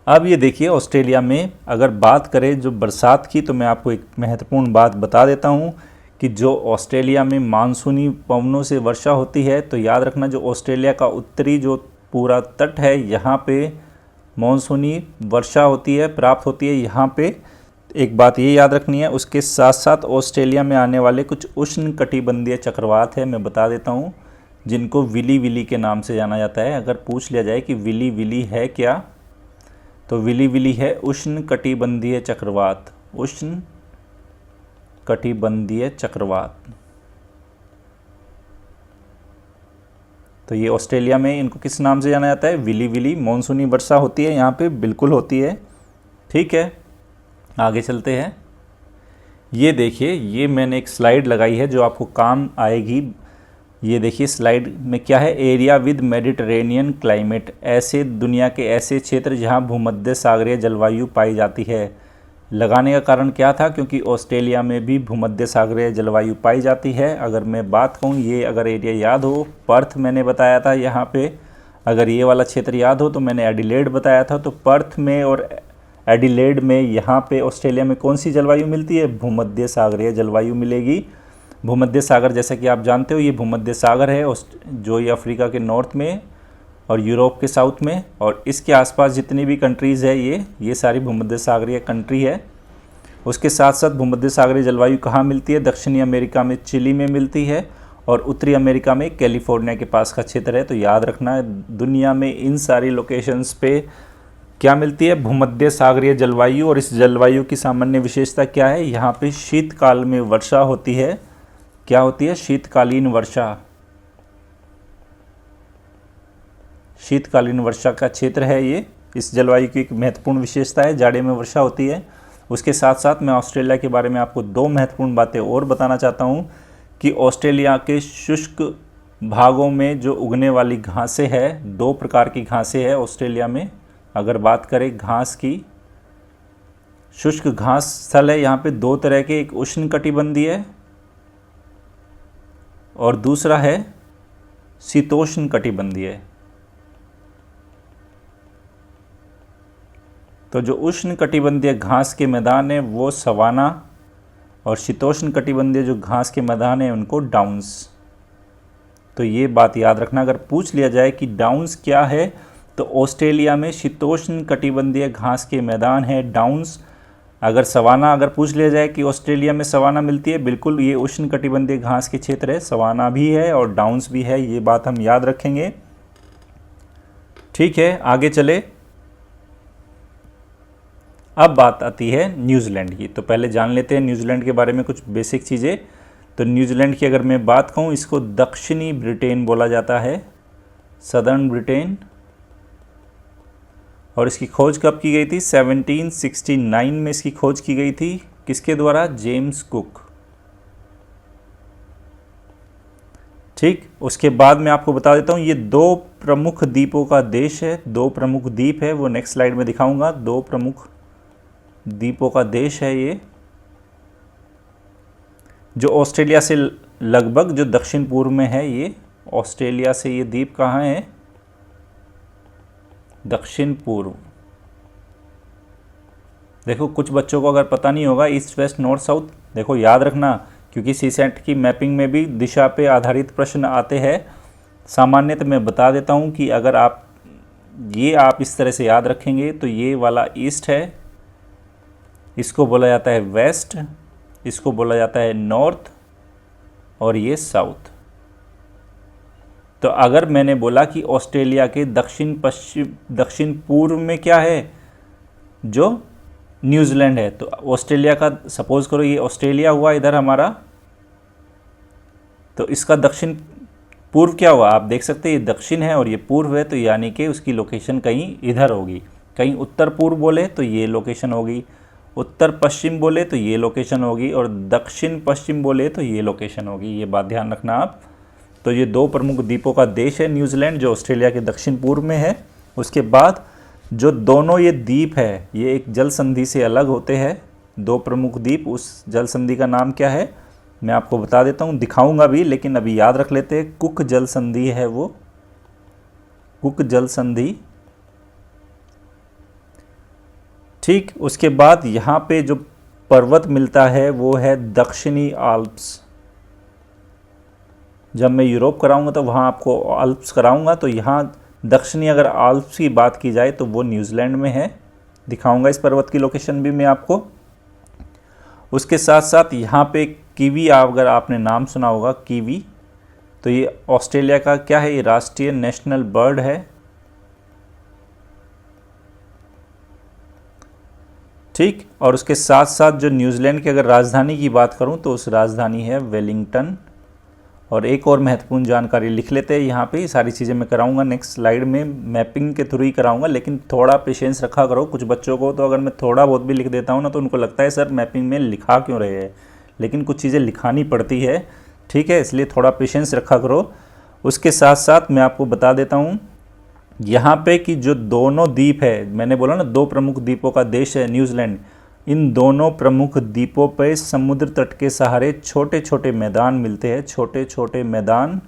अब ये देखिए, ऑस्ट्रेलिया में अगर बात करें जो बरसात की, तो मैं आपको एक महत्वपूर्ण बात बता देता हूँ कि जो ऑस्ट्रेलिया में मानसूनी पवनों से वर्षा होती है, तो याद रखना जो ऑस्ट्रेलिया का उत्तरी जो पूरा तट है, यहाँ पे मानसूनी वर्षा होती है, प्राप्त होती है। यहाँ पे एक बात ये याद रखनी है। उसके साथ साथ ऑस्ट्रेलिया में आने वाले कुछ उष्ण कटिबंधीय चक्रवात है, मैं बता देता हूँ, जिनको विली विली के नाम से जाना जाता है। अगर पूछ लिया जाए कि विली विली है क्या, तो विली विली है उष्ण कटिबंधीय चक्रवात, उष्ण कटिबंधीय चक्रवात। तो ये ऑस्ट्रेलिया में इनको किस नाम से जाना जाता है, विली विली। मानसूनी वर्षा होती है यहाँ पे, बिल्कुल होती है, ठीक है। आगे चलते हैं। ये देखिए, ये मैंने एक स्लाइड लगाई है जो आपको काम आएगी। ये देखिए स्लाइड में क्या है, एरिया विद मेडिटेरेनियन क्लाइमेट, ऐसे दुनिया के ऐसे क्षेत्र जहां भूमध्य सागरीय जलवायु पाई जाती है। लगाने का कारण क्या था, क्योंकि ऑस्ट्रेलिया में भी भूमध्य सागरीय जलवायु पाई जाती है। अगर मैं बात कहूँ, ये अगर एरिया याद हो, पर्थ मैंने बताया था यहाँ पे। अगर ये वाला क्षेत्र याद हो तो मैंने एडिलेड बताया था। तो पर्थ में और एडिलेड में, यहाँ पे ऑस्ट्रेलिया में कौन सी जलवायु मिलती है, भूमध्य सागरीय जलवायु मिलेगी। भूमध्य सागर जैसा कि आप जानते हो, ये भूमध्य सागर है जो ये अफ्रीका के नॉर्थ में और यूरोप के साउथ में, और इसके आसपास जितनी भी कंट्रीज़ है ये सारी भूमध्य सागरीय कंट्री है। उसके साथ साथ भूमध्य सागरीय जलवायु कहाँ मिलती है, दक्षिणी अमेरिका में चिली में मिलती है, और उत्तरी अमेरिका में कैलिफोर्निया के पास का क्षेत्र है। तो याद रखना, दुनिया में इन सारी लोकेशंस पे क्या मिलती है, भूमध्य सागरीय जलवायु। और इस जलवायु की सामान्य विशेषता क्या है, यहाँ पे शीतकाल में वर्षा होती है। क्या होती है, शीतकालीन वर्षा। शीतकालीन वर्षा का क्षेत्र है ये। इस जलवायु की एक महत्वपूर्ण विशेषता है, जाड़े में वर्षा होती है। उसके साथ साथ मैं ऑस्ट्रेलिया के बारे में आपको 2 महत्वपूर्ण बातें और बताना चाहता हूँ कि ऑस्ट्रेलिया के शुष्क भागों में जो उगने वाली घासें हैं, 2 प्रकार की घासें हैं ऑस्ट्रेलिया में। अगर बात करें घास की, शुष्क घास स्थल है यहाँ पे 2 तरह के, एक उष्ण कटिबंधीय है और दूसरा है शीतोष्ण कटिबंधीय। तो जो उष्ण कटिबंधीय घास के मैदान है वो सवाना, और शीतोष्ण कटिबंधीय जो घास के मैदान है उनको डाउन्स। तो ये बात याद रखना, अगर पूछ लिया जाए कि डाउन्स क्या है तो ऑस्ट्रेलिया में शीतोष्ण कटिबंधीय घास के मैदान है डाउन्स। अगर सवाना अगर पूछ लिया जाए कि ऑस्ट्रेलिया में सवाना मिलती है, बिल्कुल ये उष्ण कटिबंधीय घास के क्षेत्र है, सवाना भी है और डाउन्स भी है, ये बात हम याद रखेंगे। ठीक है, आगे चले। अब बात आती है न्यूजीलैंड की। तो पहले जान लेते हैं न्यूजीलैंड के बारे में कुछ बेसिक चीज़ें। तो न्यूजीलैंड की अगर मैं बात कहूँ, इसको दक्षिणी ब्रिटेन बोला जाता है, सदर्न ब्रिटेन। और इसकी खोज कब की गई थी? 1769 में इसकी खोज की गई थी। किसके द्वारा? James cook. ठीक, उसके बाद मैं आपको बता देता हूँ, ये 2 प्रमुख द्वीपों का देश है। 2 प्रमुख द्वीप है, वो नेक्स्ट स्लाइड में दिखाऊंगा। 2 प्रमुख द्वीपों का देश है ये, जो ऑस्ट्रेलिया से लगभग जो दक्षिण पूर्व में है। ये ऑस्ट्रेलिया से ये द्वीप कहाँ है? दक्षिण पूर्व। देखो कुछ बच्चों को अगर पता नहीं होगा ईस्ट वेस्ट नॉर्थ साउथ, देखो याद रखना, क्योंकि सीसेट की मैपिंग में भी दिशा पे आधारित प्रश्न आते हैं। सामान्यतः मैं बता देता हूँ कि अगर आप इस तरह से याद रखेंगे तो ये वाला ईस्ट है, इसको बोला जाता है वेस्ट, इसको बोला जाता है नॉर्थ, और ये साउथ। तो अगर मैंने बोला कि ऑस्ट्रेलिया के दक्षिण पूर्व में क्या है? जो न्यूजीलैंड है। तो ऑस्ट्रेलिया का, सपोज करो ये ऑस्ट्रेलिया हुआ इधर हमारा, तो इसका दक्षिण पूर्व क्या हुआ? आप देख सकते हैं ये दक्षिण है और ये पूर्व है, तो यानी कि उसकी लोकेशन कहीं इधर होगी। कहीं उत्तर पूर्व बोले तो ये लोकेशन होगी, उत्तर पश्चिम बोले तो ये लोकेशन होगी, और दक्षिण पश्चिम बोले तो ये लोकेशन होगी। ये बात ध्यान रखना आप। तो ये 2 प्रमुख द्वीपों का देश है न्यूजीलैंड, जो ऑस्ट्रेलिया के दक्षिण पूर्व में है। उसके बाद जो दोनों ये द्वीप है, ये एक जल संधि से अलग होते हैं। 2 प्रमुख द्वीप, उस जल संधि का नाम क्या है मैं आपको बता देता हूँ, दिखाऊंगा भी, लेकिन अभी याद रख लेते हैं। कुक जल संधि है वो, कुक जल संधि। ठीक, उसके बाद यहाँ पे जो पर्वत मिलता है वो है दक्षिणी आल्प्स। जब मैं यूरोप कराऊंगा तो वहाँ आपको आल्प्स कराऊंगा। तो यहाँ दक्षिणी अगर आल्प्स की बात की जाए तो वो न्यूजीलैंड में है, दिखाऊंगा इस पर्वत की लोकेशन भी मैं आपको। उसके साथ साथ यहाँ पे कीवी, अगर आपने नाम सुना होगा कीवी, तो ये ऑस्ट्रेलिया का क्या है? ये राष्ट्रीय नेशनल बर्ड है। ठीक, और उसके साथ साथ जो न्यूजीलैंड की अगर राजधानी की बात करूं तो उस राजधानी है वेलिंगटन। और एक और महत्वपूर्ण जानकारी लिख लेते हैं यहाँ पे, सारी चीज़ें मैं कराऊंगा नेक्स्ट स्लाइड में, मैपिंग के थ्रू ही कराऊंगा, लेकिन थोड़ा पेशेंस रखा करो। कुछ बच्चों को तो अगर मैं थोड़ा बहुत भी लिख देता हूँ ना तो उनको लगता है सर मैपिंग में लिखा क्यों रहे हैं, लेकिन कुछ चीज़ें लिखानी पड़ती है। ठीक है, इसलिए थोड़ा पेशेंस रखा करो। उसके साथ साथ मैं आपको बता देता हूँ यहाँ पे कि जो दोनों द्वीप है, मैंने बोला ना 2 प्रमुख द्वीपों का देश है न्यूजीलैंड, इन दोनों प्रमुख द्वीपों पे समुद्र तट के सहारे छोटे छोटे मैदान मिलते हैं। छोटे छोटे मैदान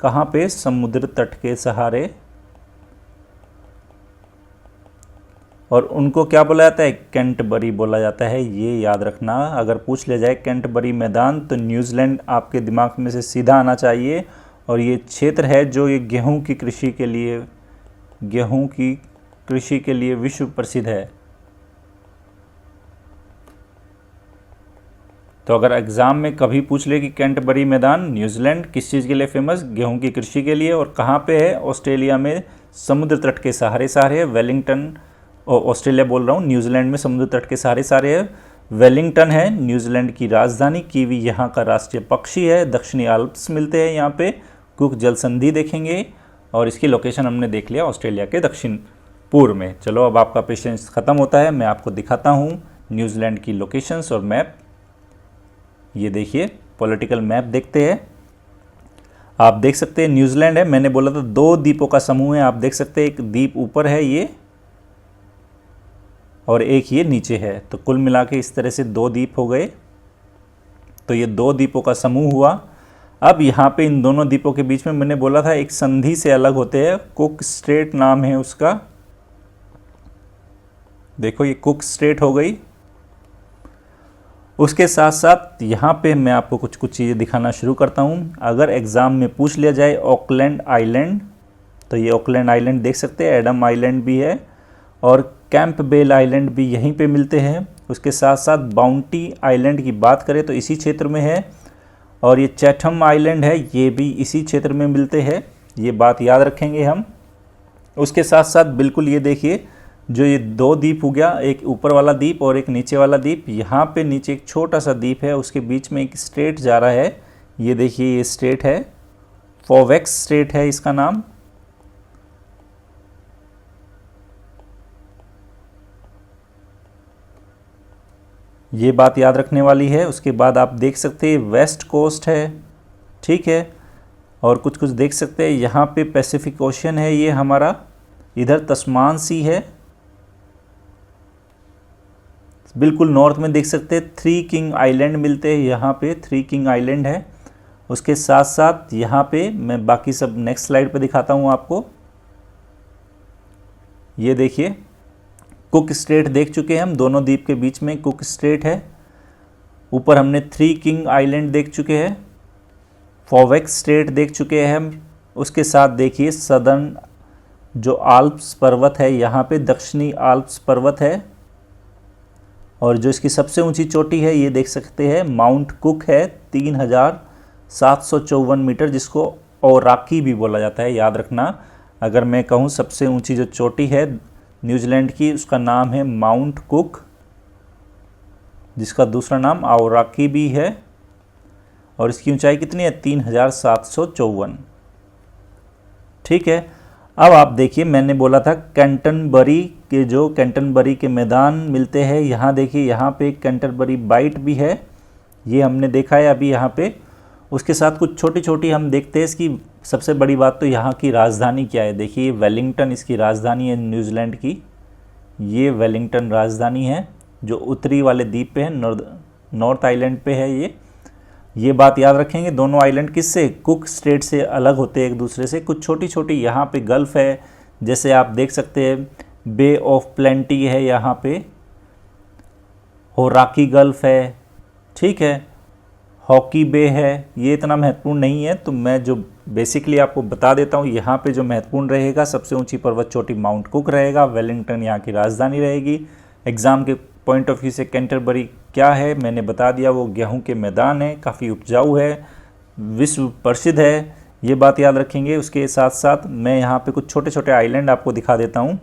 कहाँ पे? समुद्र तट के सहारे। और उनको क्या बोला जाता है? कैंटबरी बोला जाता है। ये याद रखना, अगर पूछ लिया जाए कैंटबरी मैदान तो न्यूजीलैंड आपके दिमाग में से सीधा आना चाहिए। और ये क्षेत्र है जो ये गेहूं की कृषि के लिए विश्व प्रसिद्ध है। तो अगर एग्ज़ाम में कभी पूछ ले कि कैंटबरी मैदान न्यूजीलैंड किस चीज़ के लिए फेमस? गेहूं की कृषि के लिए। और कहाँ पे है? ऑस्ट्रेलिया में समुद्र तट के सहारे सहारे है। वेलिंगटन, ऑस्ट्रेलिया बोल रहा हूँ, न्यूजीलैंड में समुद्र तट के सहारे सहारे है। वेलिंगटन है न्यूजीलैंड की राजधानी। कीवी यहाँ का राष्ट्रीय पक्षी है। दक्षिणी आल्प्स मिलते हैं यहाँ पे। कुक जल संधि देखेंगे, और इसकी लोकेशन हमने देख लिया ऑस्ट्रेलिया के दक्षिण पूर्व में। चलो अब आपका पेशेंस ख़त्म होता है, मैं आपको दिखाता हूँ न्यूजीलैंड की लोकेशंस और मैप। ये देखिए पॉलिटिकल मैप देखते हैं। आप देख सकते हैं न्यूजीलैंड है, मैंने बोला था 2 द्वीपों का समूह है। आप देख सकते हैं एक द्वीप ऊपर है ये, और एक ये नीचे है। तो कुल मिला के इस तरह से 2 द्वीप हो गए। तो ये 2 द्वीपों का समूह हुआ। अब यहाँ पे इन दोनों द्वीपों के बीच में मैंने बोला था एक संधि से अलग होते हैं, कुक स्ट्रेट नाम है उसका। देखो ये कुक स्ट्रेट हो गई। उसके साथ साथ यहाँ पे मैं आपको कुछ कुछ चीज़ें दिखाना शुरू करता हूँ। अगर एग्ज़ाम में पूछ लिया जाए ऑकलैंड आइलैंड, तो ये ऑकलैंड आइलैंड देख सकते हैं, एडम आइलैंड भी है और कैंपबेल आइलैंड भी यहीं पे मिलते हैं। उसके साथ साथ बाउंटी आइलैंड की बात करें तो इसी क्षेत्र में है, और ये चैथम आइलैंड है, ये भी इसी क्षेत्र में मिलते हैं। ये बात याद रखेंगे हम। उसके साथ साथ बिल्कुल ये देखिए, जो ये दो द्वीप हो गया, एक ऊपर वाला द्वीप और एक नीचे वाला द्वीप। यहाँ पे नीचे एक छोटा सा द्वीप है, उसके बीच में एक स्ट्रेट जा रहा है। ये देखिए ये स्ट्रेट है, फोवेक्स स्ट्रेट है इसका नाम। ये बात याद रखने वाली है। उसके बाद आप देख सकते हैं वेस्ट कोस्ट है, ठीक है, और कुछ कुछ देख सकते हैं यहाँ पे पैसिफिक ओशन है ये हमारा, इधर तस्मान सी है। बिल्कुल नॉर्थ में देख सकते हैं थ्री किंग आइलैंड मिलते हैं, यहाँ पे थ्री किंग आइलैंड है। उसके साथ साथ यहाँ पे मैं बाकी सब नेक्स्ट स्लाइड पे दिखाता हूँ आपको। ये देखिए कुक स्ट्रेट देख चुके हैं हम, दोनों द्वीप के बीच में कुक स्ट्रेट है। ऊपर हमने थ्री किंग आइलैंड देख चुके हैं, फोवेक्स स्ट्रेट देख चुके हैं हम। उसके साथ देखिए सदर्न जो आल्प्स पर्वत है, यहाँ पे दक्षिणी आल्प्स पर्वत है, और जो इसकी सबसे ऊंची चोटी है ये देख सकते हैं माउंट कुक है, 3754 मीटर, जिसको ओराकी भी बोला जाता है, याद रखना। अगर मैं कहूँ सबसे ऊंची जो चोटी है न्यूजीलैंड की, उसका नाम है माउंट कुक, जिसका दूसरा नाम ओराकी भी है, और इसकी ऊंचाई कितनी है 3754, ठीक है। अब आप देखिए मैंने बोला था कैंटरबरी के, जो कैंटरबरी के मैदान मिलते हैं, यहाँ देखिए यहाँ पे कैंटरबरी बाइट भी है, ये हमने देखा है अभी यहाँ पे। उसके साथ कुछ छोटी छोटी हम देखते हैं। इसकी सबसे बड़ी बात तो यहाँ की राजधानी क्या है, देखिए वेलिंगटन इसकी राजधानी है न्यूजीलैंड की, ये वेलिंगटन राजधानी है, जो उत्तरी वाले द्वीप पे है, नॉर्थ आइलैंड पे है ये बात याद रखेंगे। दोनों आइलैंड किससे, कुक स्ट्रेट से अलग होते हैं एक दूसरे से। कुछ छोटी छोटी यहाँ पे गल्फ़ है, जैसे आप देख सकते हैं बे ऑफ प्लेंटी है, यहाँ पे होराकी गल्फ़ है, ठीक है, हॉकी बे है। ये इतना महत्वपूर्ण नहीं है, तो मैं जो बेसिकली आपको बता देता हूँ। यहाँ पे जो महत्वपूर्ण रहेगा, सबसे ऊंची पर्वत चोटी माउंट कुक रहेगा, वेलिंगटन यहाँ की राजधानी रहेगी। एग्ज़ाम के पॉइंट ऑफ व्यू से कैंटरबरी क्या है मैंने बता दिया, वो गेहूं के मैदान है, काफ़ी उपजाऊ है, विश्व प्रसिद्ध है, ये बात याद रखेंगे। उसके साथ साथ मैं यहाँ पे कुछ छोटे छोटे आइलैंड आपको दिखा देता हूँ।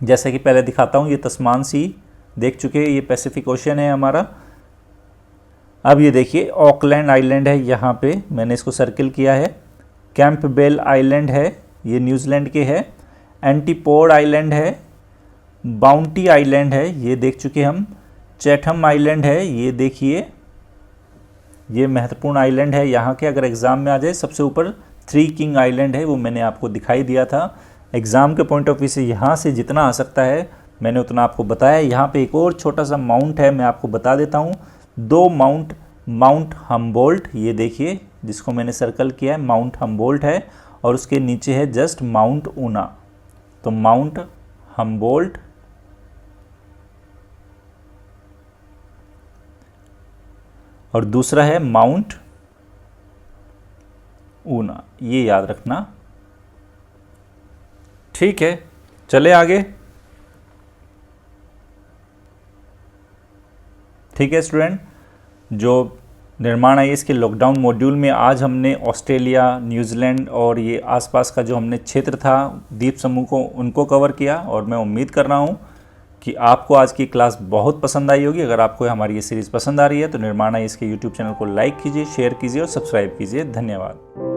जैसे कि पहले दिखाता हूँ, ये तस्मान सी देख चुके हैं, ये पैसिफिक ओशन है हमारा। अब ये देखिए ऑकलैंड आइलैंड है, यहाँ पे मैंने इसको सर्किल किया है। कैंपबेल आइलैंड है, ये न्यूजीलैंड के है। एंटीपोड आइलैंड है, बाउंटी आइलैंड है, ये देख चुके हम। चैथम आइलैंड है, ये देखिए, ये महत्वपूर्ण आइलैंड है यहाँ के, अगर एग्ज़ाम में आ जाए। सबसे ऊपर थ्री किंग आइलैंड है, वो मैंने आपको दिखाई दिया था। एग्ज़ाम के पॉइंट ऑफ व्यू से यहाँ से जितना आ सकता है मैंने उतना आपको बताया। यहाँ पे एक और छोटा सा माउंट है, मैं आपको बता देता हूँ। दो माउंट हम्बोल्ट, ये देखिए जिसको मैंने सर्कल किया है, माउंट हम्बोल्ट है, और उसके नीचे है जस्ट माउंट ऊना। तो माउंट हम्बोल्ट और दूसरा है माउंट ऊना, ये याद रखना, ठीक है। चले आगे, ठीक है स्टूडेंट। जो निर्माण आईएएस के लॉकडाउन मॉड्यूल में आज हमने ऑस्ट्रेलिया, न्यूजीलैंड और ये आसपास का जो हमने क्षेत्र था, द्वीप समूह को, उनको कवर किया, और मैं उम्मीद कर रहा हूँ कि आपको आज की क्लास बहुत पसंद आई होगी। अगर आपको हमारी ये सीरीज़ पसंद आ रही है तो निर्माण आईएएस के यूट्यूब चैनल को लाइक कीजिए, शेयर कीजिए और सब्सक्राइब कीजिए। धन्यवाद।